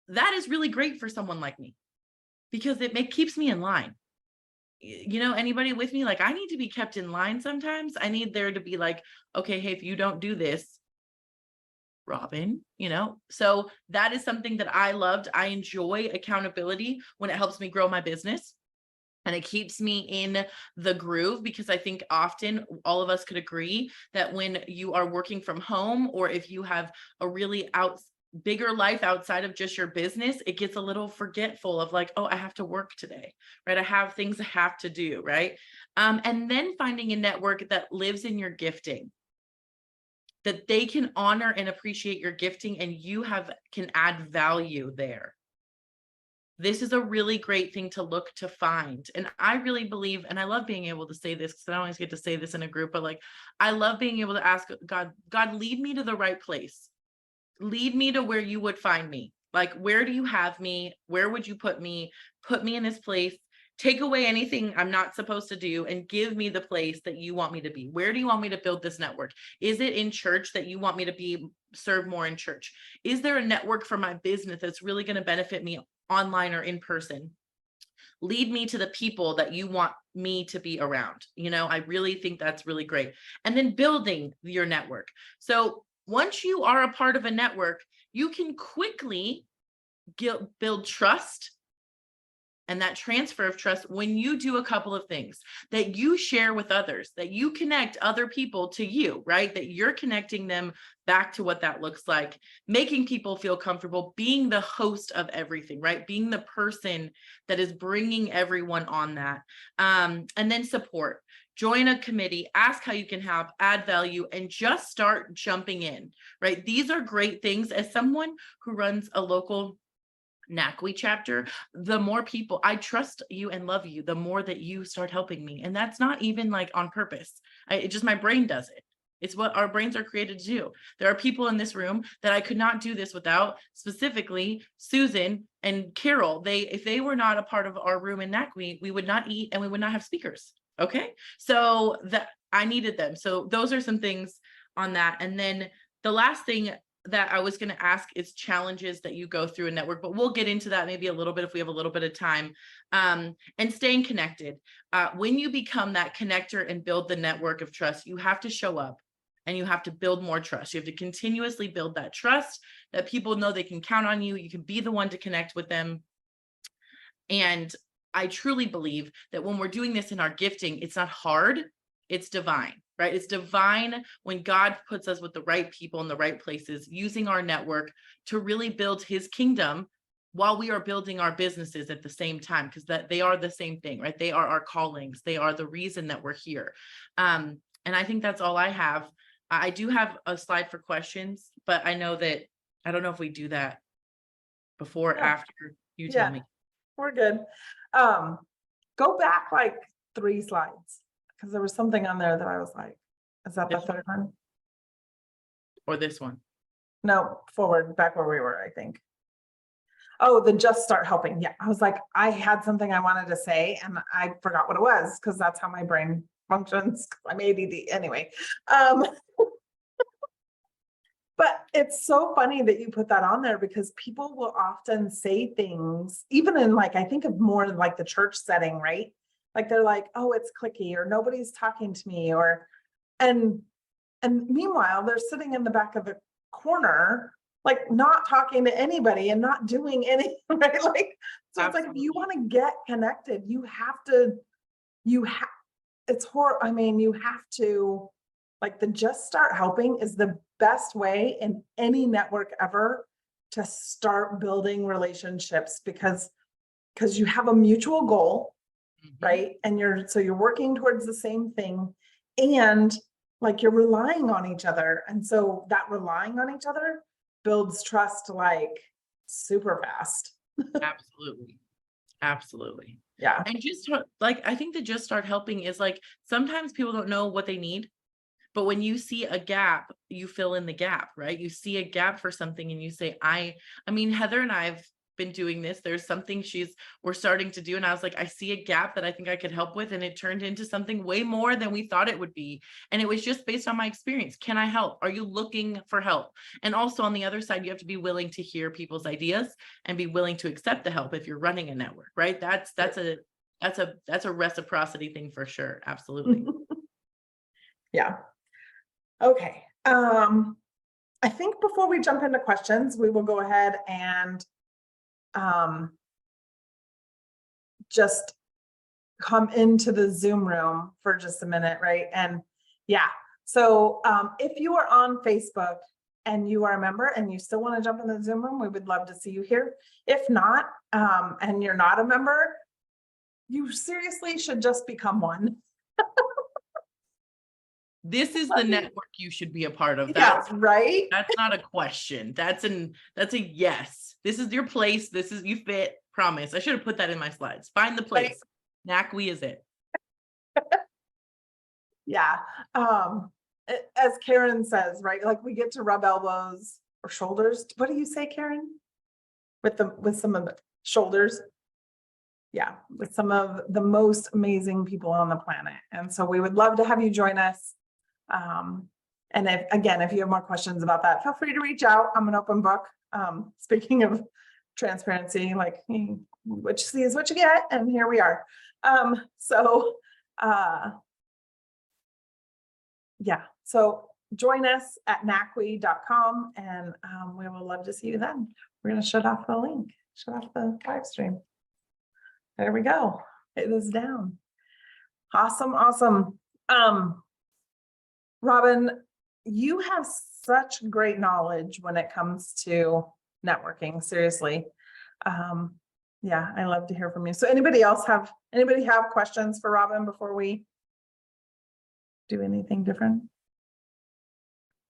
that is really great for someone like me because it keeps me in line. You know, anybody with me? Like, I need to be kept in line sometimes. I need there to be like, okay, hey, if you don't do this, Robyn, you know, so that is something that I loved. I enjoy accountability when it helps me grow my business and it keeps me in the groove, because I think often all of us could agree that when you are working from home, or if you have a really bigger life outside of just your business, it gets a little forgetful of like, oh, I have to work today, right? I have things I have to do, right? And then finding a network that lives in your gifting, that they can honor and appreciate your gifting and you can add value there. This is a really great thing to look to find. And I really believe, and I love being able to say this because I don't always get to say this in a group, but like, I love being able to ask God, lead me to the right place. Lead me to where you would find me. Like, where do you have me? Where would you put me? Put me in this place. Take away anything I'm not supposed to do and give me the place that you want me to be. Where do you want me to build this network? Is it in church that you want me to serve more in church? Is there a network for my business that's really going to benefit me online or in person? Lead me to the people that you want me to be around. You know, I really think that's really great. And then building your network. So once you are a part of a network, you can quickly build trust. And that transfer of trust when you do a couple of things that you share with others, that you connect other people to you, right? That you're connecting them back to what that looks like, making people feel comfortable, being the host of everything, right? Being the person that is bringing everyone on that. And then support. Join a committee, ask how you can help, add value, and just start jumping in, right? These are great things. As someone who runs a local NACWE chapter, the more people I trust you and love you, the more that you start helping me. And that's not even like on purpose. It just, my brain does it. It's what our brains are created to do. There are people in this room that I could not do this without, specifically Susan and Carol. If they were not a part of our room in NACWE, we would not eat and we would not have speakers. Okay. So that I needed them. So those are some things on that. And then the last thing that I was going to ask is challenges that you go through a network, but we'll get into that maybe a little bit if we have a little bit of time. And staying connected. When you become that connector and build the network of trust, you have to show up and you have to build more trust. You have to continuously build that trust that people know they can count on you. You can be the one to connect with them. And I truly believe that when we're doing this in our gifting, it's not hard, it's divine. Right? It's divine when God puts us with the right people in the right places, using our network to really build his kingdom while we are building our businesses at the same time, because they are the same thing, right? They are our callings. They are the reason that we're here. And I think that's all I have. I do have a slide for questions, but I know that, I don't know if we do that before or after you tell me. We're good. Go back like 3 slides. Because there was something on there that I was like, is that the third one? Or this one? No, forward, back where we were, I think. Oh, the just start helping. Yeah, I was like, I had something I wanted to say and I forgot what it was because that's how my brain functions. I'm ADD anyway. But it's so funny that you put that on there because people will often say things, even in like, I think of more like the church setting, right? Like they're like, oh, it's cliquey or nobody's talking to me and meanwhile, they're sitting in the back of a corner like not talking to anybody and not doing anything, right? Like, so it's like, if you want to get connected, you have, it's horrible. I mean, you have to, like, the just start helping is the best way in any network ever to start building relationships, because you have a mutual goal, right? And you're working towards the same thing, and like you're relying on each other. And so that relying on each other builds trust like super fast. Absolutely. Absolutely. Yeah. And just like, I think the just start helping is like, sometimes people don't know what they need, but when you see a gap, you fill in the gap, right? You see a gap for something and you say, I mean, Heather and I've been doing this. There's something we're starting to do. And I was like, I see a gap that I think I could help with. And it turned into something way more than we thought it would be. And it was just based on my experience. Can I help? Are you looking for help? And also on the other side, you have to be willing to hear people's ideas and be willing to accept the help if you're running a network, right? That's a reciprocity thing for sure. Absolutely. Yeah. Okay. I think before we jump into questions, we will go ahead and just come into the Zoom room for just a minute, right? And yeah, so if you are on Facebook and you are a member and you still want to jump in the Zoom room, we would love to see you here. If not, and you're not a member, you seriously should just become one. This is the network you should be a part of. Yeah, right? That's not a question. That's a yes. This is your place. This is, you fit, promise. I should have put that in my slides. Find the place. NACWE is it. Yeah. As Karen says, right? Like, we get to rub elbows or shoulders. What do you say, Karen? With some of the shoulders. Yeah, with some of the most amazing people on the planet. And so we would love to have you join us. And if you have more questions about that, feel free to reach out. I'm an open book. Speaking of transparency, like, what you see is what you get, and here we are. So join us at NACWE.com, and we will love to see you then. We're going to shut off the link, shut off the live stream. There we go. It is down. Awesome. Robyn, you have such great knowledge when it comes to networking. Seriously. Yeah, I love to hear from you. So anybody have questions for Robyn before we do anything different?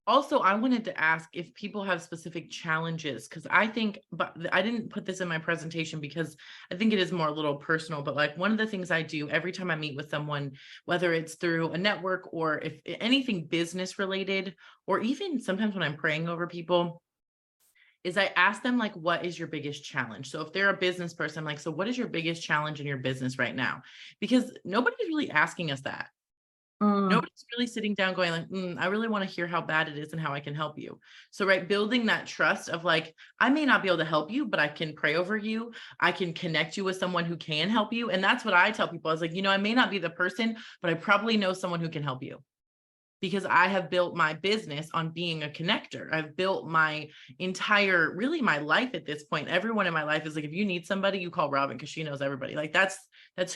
Also, I wanted to ask if people have specific challenges, because I think, but I didn't put this in my presentation because I think it is more a little personal, but like, one of the things I do every time I meet with someone, whether it's through a network or if anything business related, or even sometimes when I'm praying over people, is I ask them, like, what is your biggest challenge? So if they're a business person, I'm like, so what is your biggest challenge in your business right now? Because nobody's really asking us that. Nobody's really sitting down going like, I really want to hear how bad it is and how I can help you. So, right, building that trust of like, I may not be able to help you, but I can pray over you. I can connect you with someone who can help you. And that's what I tell people. I was like, I may not be the person, but I probably know someone who can help you. Because I have built my business on being a connector. I've built my entire, really my life at this point. Everyone in my life is like, if you need somebody, you call Robyn because she knows everybody. Like that's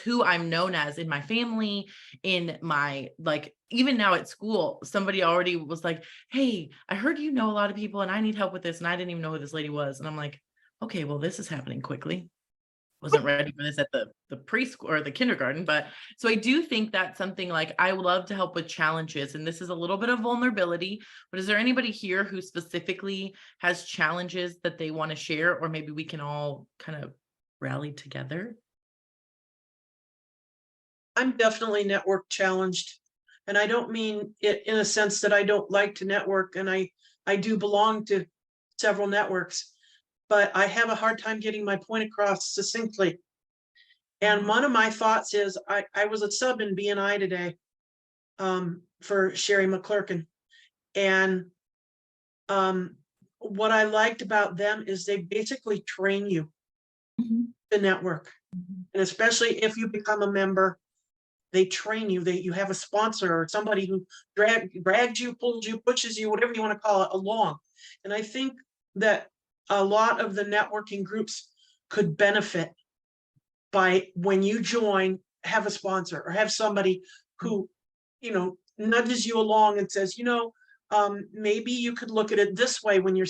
who I'm known as in my family, in my, like, even now at school, somebody already was like, hey, I heard you know a lot of people and I need help with this. And I didn't even know who this lady was. And I'm like, okay, well, this is happening quickly. Wasn't ready for this at the preschool or the kindergarten, but so I do think that's something like I would love to help with challenges, and this is a little bit of vulnerability, but is there anybody here who specifically has challenges that they want to share, or maybe we can all kind of rally together? I'm definitely network challenged, and I don't mean it in a sense that I don't like to network, and I do belong to several networks, but I have a hard time getting my point across succinctly. And one of my thoughts is I was a sub in BNI today for Sherry McClurkin. And what I liked about them is they basically train you to network. And especially if you become a member, they train you, you have a sponsor or somebody who drags you, pulls you, pushes you, whatever you want to call it, along. And I think that a lot of the networking groups could benefit by, when you join, have a sponsor or have somebody who, nudges you along and says, maybe you could look at it this way when you're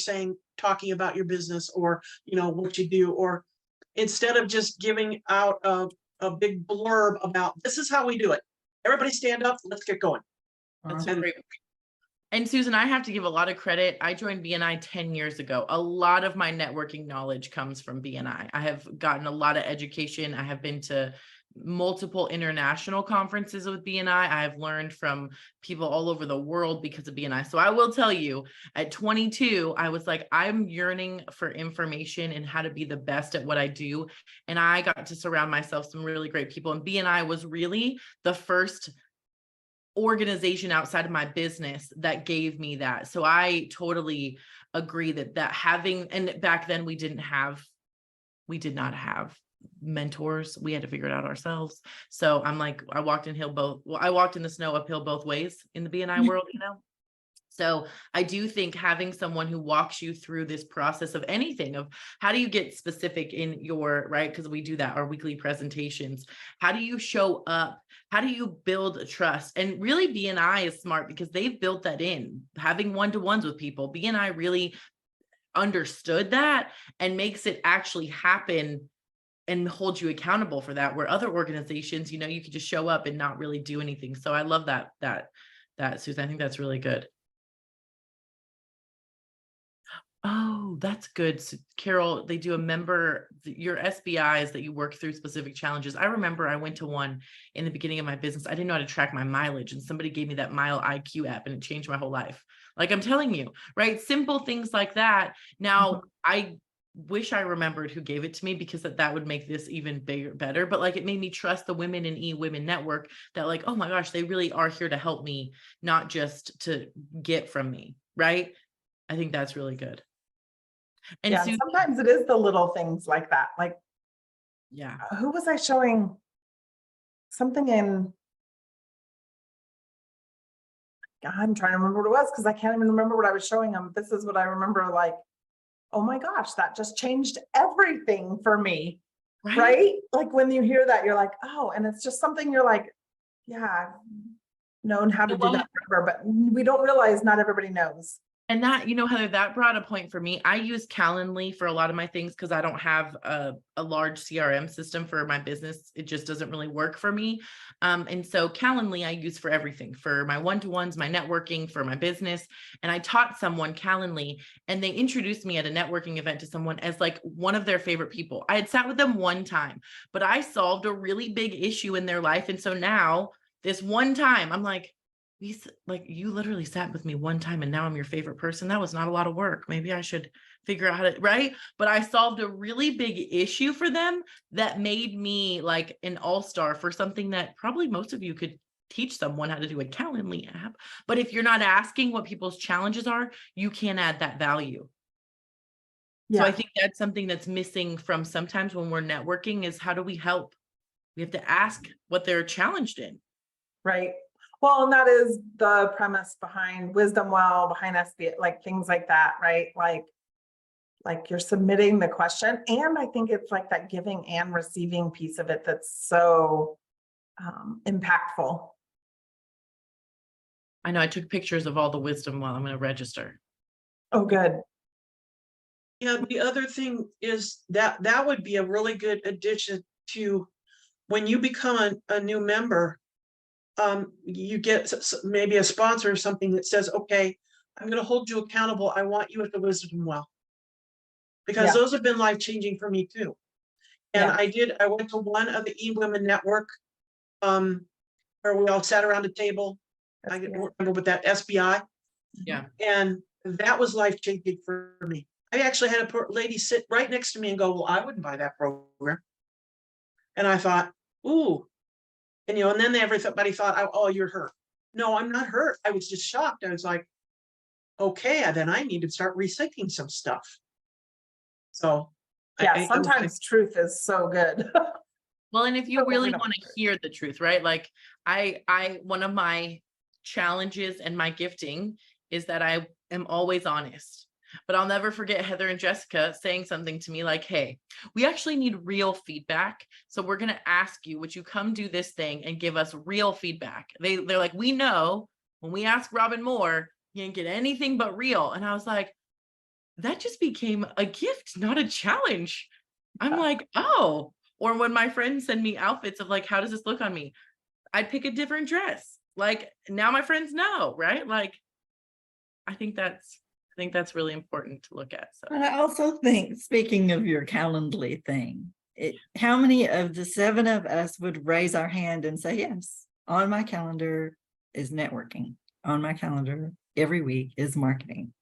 talking about your business, or, what you do, or instead of just giving out a big blurb about, this is how we do it. Everybody stand up, let's get going. That's Uh-huh. great. And Susan, I have to give a lot of credit. I joined BNI 10 years ago. A lot of my networking knowledge comes from BNI. I have gotten a lot of education. I have been to multiple international conferences with BNI. I have learned from people all over the world because of BNI. So I will tell you, at 22, I was like, I'm yearning for information and how to be the best at what I do. And I got to surround myself with some really great people. And BNI was really the first organization outside of my business that gave me that. So I totally agree that having, and back then we did not have mentors. We had to figure it out ourselves. So I'm like, I walked in the snow uphill both ways in the BNI world, So I do think having someone who walks you through this process of anything, of how do you get specific in your, right? Because we do that, our weekly presentations. How do you show up? How do you build trust? And really BNI is smart because they've built that in, having one-to-ones with people. BNI really understood that and makes it actually happen and hold you accountable for that, where other organizations, you could just show up and not really do anything. So I love that, Susan. I think that's really good. Oh, that's good. So, Carol, they do your SBIs that you work through specific challenges. I remember I went to one in the beginning of my business. I didn't know how to track my mileage, and somebody gave me that Mile IQ app and it changed my whole life. Like I'm telling you, right? Simple things like that. Now, I wish I remembered who gave it to me, because that would make this even better. But like, it made me trust the women in eWomen Network, that like, oh my gosh, they really are here to help me, not just to get from me. Right. I think that's really good. And Yeah, sometimes it is the little things like that. Like, yeah, who was I showing something in? I'm trying to remember what it was, because I can't even remember what I was showing them. This is what I remember, like, oh my gosh, that just changed everything for me. Right? Like when you hear that, you're like, oh, and it's just something you're like, yeah, I've known how to do that forever, but we don't realize not everybody knows. And that, Heather, that brought a point for me. I use Calendly for a lot of my things because I don't have a large CRM system for my business. It just doesn't really work for me. And so Calendly I use for everything, for my one-to-ones, my networking, for my business. And I taught someone Calendly, and they introduced me at a networking event to someone as like one of their favorite people. I had sat with them one time, but I solved a really big issue in their life. And so now this one time I'm like, you literally sat with me one time and now I'm your favorite person. That was not a lot of work. Maybe I should figure out how to, right? But I solved a really big issue for them that made me like an all-star for something that probably most of you could teach someone how to do, a Calendly app. But if you're not asking what people's challenges are, you can't add that value. Yeah. So I think that's something that's missing from sometimes when we're networking, is how do we help? We have to ask what they're challenged in. Right. Well, and that is the premise behind Wisdom Well, behind SBA, like things like that, right? Like you're submitting the question. And I think it's like that giving and receiving piece of it that's so impactful. I know I took pictures of all the Wisdom Well. I'm going to register. Oh, good. Yeah, the other thing is that would be a really good addition to when you become a new member. You get maybe a sponsor or something that says, okay, I'm going to hold you accountable. I want you at the Wisdom Well, because those have been life-changing for me too. And I went to one of the eWomen Network, where we all sat around a table. I don't remember what that SBI. Yeah. And that was life-changing for me. I actually had a lady sit right next to me and go, well, I wouldn't buy that program. And I thought, ooh. And, and then everybody thought, oh, you're hurt. No, I'm not hurt. I was just shocked. I was like, okay, then I need to start rethinking some stuff. So yeah, sometimes truth is so good. Well, and if you really want to hear the truth, right? Like one of my challenges and my gifting is that I am always honest. But I'll never forget Heather and Jessica saying something to me like, hey, we actually need real feedback. So we're going to ask you, would you come do this thing and give us real feedback? They're like, we know when we ask Robyn Moore, you didn't get anything but real. And I was like, that just became a gift, not a challenge. I'm like, oh, or when my friends send me outfits of like, how does this look on me? I'd pick a different dress. Like now my friends know, right? Like, I think that's really important to look at. So But I also think, speaking of your Calendly thing, how many of the 7 of us would raise our hand and say, yes, on my calendar is networking. On my calendar every week is marketing.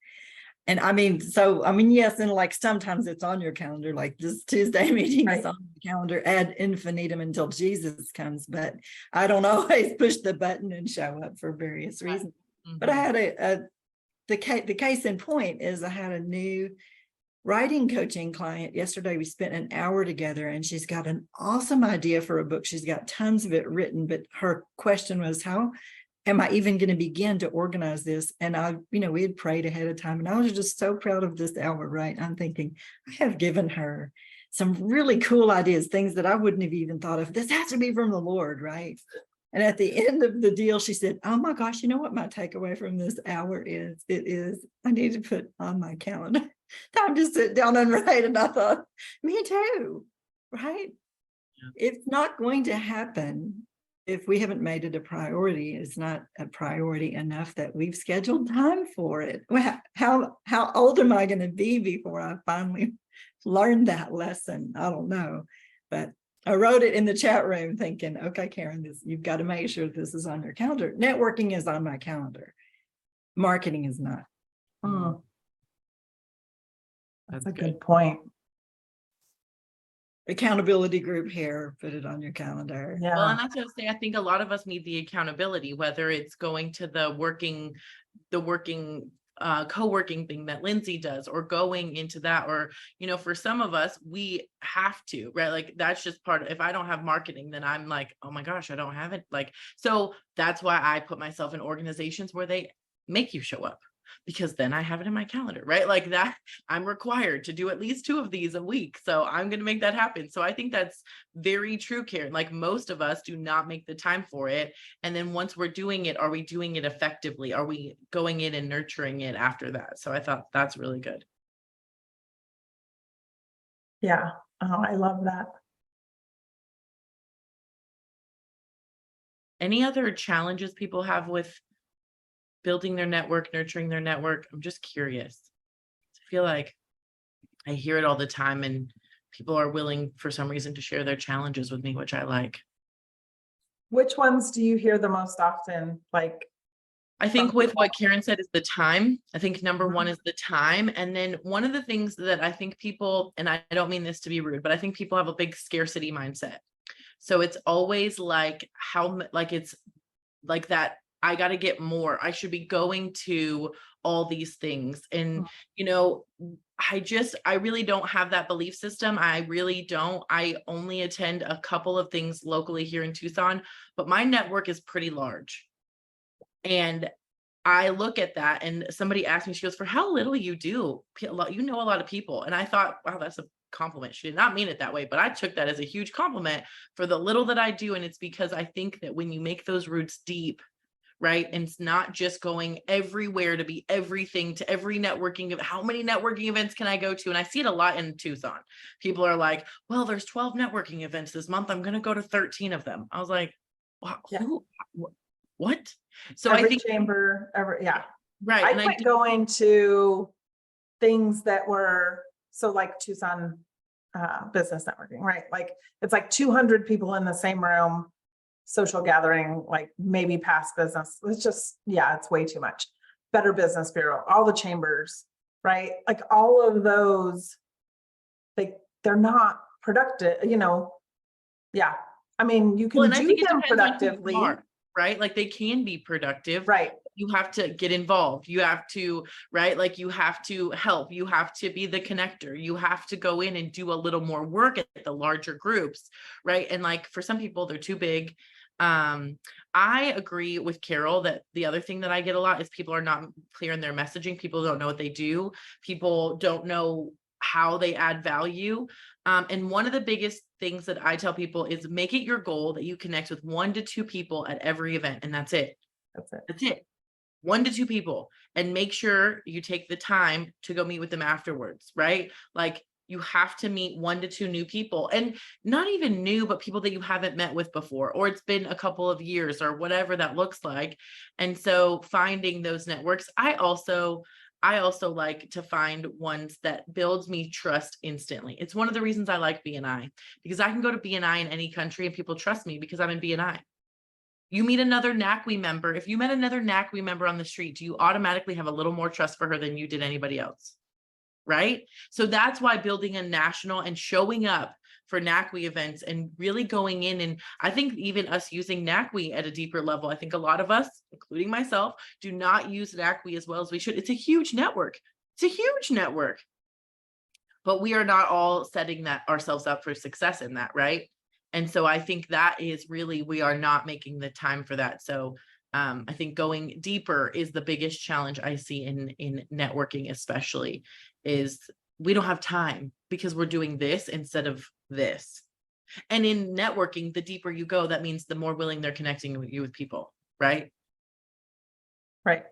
And I mean, yes, and like sometimes it's on your calendar, like this Tuesday meeting is on the calendar ad infinitum until Jesus comes, but I don't always push the button and show up for various reasons. But I had the case in point is I had a new writing coaching client yesterday. We spent an hour together and she's got an awesome idea for a book. She's got tons of it written, but her question was, how am I even going to begin to organize this? And we had prayed ahead of time and I was just so proud of this hour, right? I'm thinking I have given her some really cool ideas, things that I wouldn't have even thought of. This has to be from the Lord, right? And at the end of the deal, she said, oh my gosh, you know what my takeaway from this hour is? It is, I need to put on my calendar time to sit down and write. And I thought, me too, right? Yeah. It's not going to happen if we haven't made it a priority. It's not a priority enough that we've scheduled time for it. Well, how old am I going to be before I finally learned that lesson? I don't know, but I wrote it in the chat room thinking, okay, Karen, you've got to make sure this is on your calendar. Networking is on my calendar. Marketing is not. That's a good point. Accountability group here, put it on your calendar. Yeah. Well, and that's what I say. I think a lot of us need the accountability, whether it's going to the working co-working thing that Lindsay does, or going into that, or, for some of us, we have to, right? Like that's just part of, if I don't have marketing, then I'm like, oh my gosh, I don't have it. Like, so that's why I put myself in organizations where they make you show up, because then I have it in my calendar, right? Like that, I'm required to do at least 2 of these a week. So I'm going to make that happen. So I think that's very true, Karen. Like most of us do not make the time for it. And then once we're doing it, are we doing it effectively? Are we going in and nurturing it after that? So I thought that's really good. Yeah. Oh, I love that. Any other challenges people have with building their network, nurturing their network? I'm just curious. I feel like I hear it all the time and people are willing for some reason to share their challenges with me, which I like. Which ones do you hear the most often? Like, I think with what Karen said is the time. I think number one is the time. And then one of the things that I think people, and I don't mean this to be rude, but I think people have a big scarcity mindset. So it's always like it's like that, I got to get more. I should be going to all these things. And, I really don't have that belief system. I really don't. I only attend a couple of things locally here in Tucson, but my network is pretty large. And I look at that and somebody asked me, she goes, for how little you do, you know a lot of people. And I thought, wow, that's a compliment. She did not mean it that way, but I took that as a huge compliment for the little that I do. And it's because I think that when you make those roots deep, right? And it's not just going everywhere to be everything to every networking. How many networking events can I go to? And I see it a lot in Tucson. People are like, well, there's 12 networking events this month. I'm going to go to 13 of them. I was like, wow, what? So every I think chamber, yeah. Right. I quit going to things that were like Tucson business networking, right? Like it's like 200 people in the same room, social gathering, like maybe past business. It's just, it's way too much. Better Business Bureau, all the chambers, right? Like all of those, they're not productive, Yeah. I mean, you can do them productively, right? Like they can be productive, right? You have to get involved. You have to, right? Like you have to help. You have to be the connector. You have to go in and do a little more work at the larger groups, right? And like for some people, they're too big. I agree with Carol that the other thing that I get a lot is people are not clear in their messaging. People don't know what they do. People don't know how they add value. And one of the biggest things that I tell people is make it your goal that you connect with 1 to 2 people at every event. And that's it. That's it. That's it. 1 to 2 people, and make sure you take the time to go meet with them afterwards, right? Like you have to meet 1 to 2 new people, and not even new, but people that you haven't met with before, or it's been a couple of years or whatever that looks like. And so finding those networks, I also like to find ones that builds me trust instantly. It's one of the reasons I like BNI, because I can go to BNI in any country and people trust me because I'm in BNI. You meet another NACWE member. If you met another NACWE member on the street, do you automatically have a little more trust for her than you did anybody else? Right? So that's why building a national and showing up for NACWE events and really going in, and I think even us using NACWE at a deeper level, I think a lot of us, including myself, do not use NACWE as well as we should. It's a huge network. It's a huge network. But we are not all setting that ourselves up for success in that, right? And so I think that is really, we are not making the time for that. So I think going deeper is the biggest challenge I see in networking, especially, is we don't have time because we're doing this instead of this. And in networking, the deeper you go, that means the more willing they're connecting with you with people, right? Right.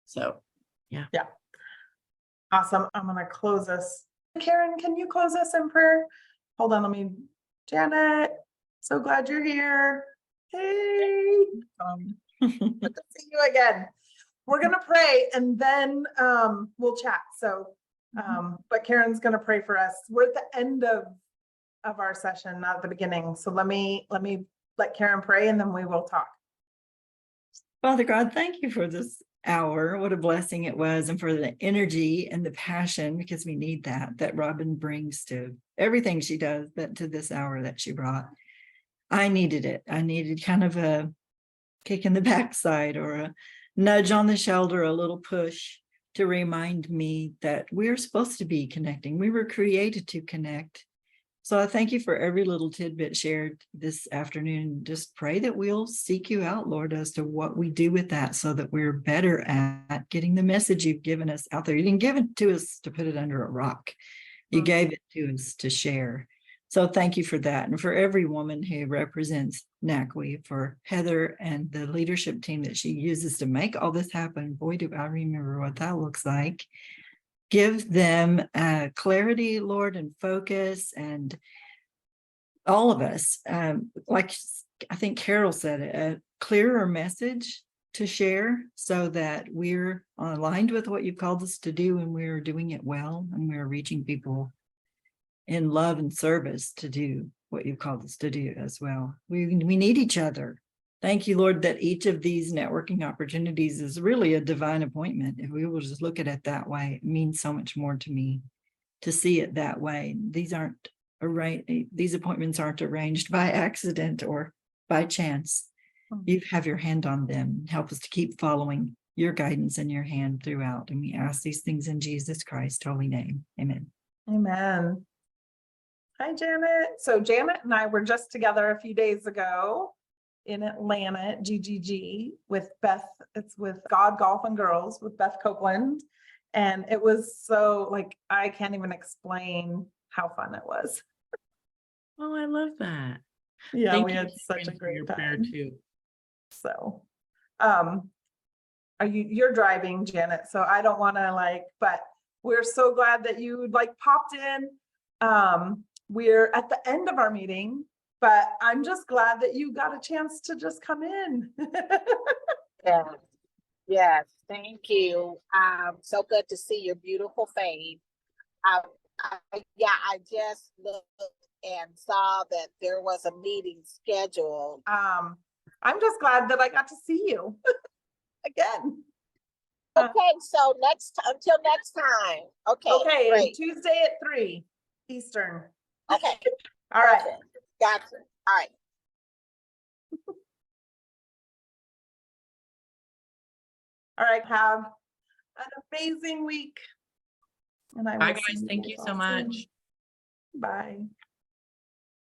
So, yeah. Yeah. Awesome. I'm going to close this. Karen, can you close us in prayer? Hold on. Janet, so glad you're here. Hey, good to see you again. We're going to pray and then we'll chat. So, but Karen's going to pray for us. We're at the end of our session, not at the beginning. So let let Karen pray and then we will talk. Father God, thank you for this hour. What a blessing it was, and for the energy and the passion, because we need that Robyn brings to everything she does, but to this hour that she brought. I needed it. I needed kind of a kick in the backside or a nudge on the shoulder, a little push to remind me that we're supposed to be connecting. We were created to connect. So I thank you for every little tidbit shared this afternoon. Just pray that we'll seek you out, Lord, as to what we do with that so that we're better at getting the message you've given us out there. You didn't give it to us to put it under a rock. You gave it to us to share. So thank you for that. And for every woman who represents NACWE, for Heather and the leadership team that she uses to make all this happen. Boy, do I remember what that looks like. Give them clarity, Lord, and focus, and all of us, like I think Carol said, a clearer message to share so that we're aligned with what you've called us to do, and we're doing it well, and we're reaching people in love and service to do what you've called us to do as well. We need each other. Thank you, Lord, that each of these networking opportunities is really a divine appointment. If we will just look at it that way, it means so much more to me to see it that way. These appointments aren't arranged by accident or by chance. You have your hand on them. Help us to keep following your guidance and your hand throughout. And we ask these things in Jesus Christ's holy name. Amen. Amen. Hi, Janet. So Janet and I were just together a few days ago in Atlanta at GGG with Beth. It's with God Golf and Girls with Beth Copeland. And it was so, like, I can't even explain how fun it was. Oh, I love that. Yeah, Thank we you, had such a Karen, for great your prayer time. too. So, you're driving, Janet, so I don't want to but we're so glad that you popped in. We're at the end of our meeting, but I'm just glad that you got a chance to just come in. Yeah. Yes, thank you. So good to see your beautiful face. I just looked and saw that there was a meeting scheduled. I'm just glad that I got to see you again. Okay, so until next time. Okay, great. Tuesday at 3 Eastern. Okay. All right. Gotcha. All right. All right. Have an amazing week. And I will Bye, see guys. Thank you so all much. soon. Bye.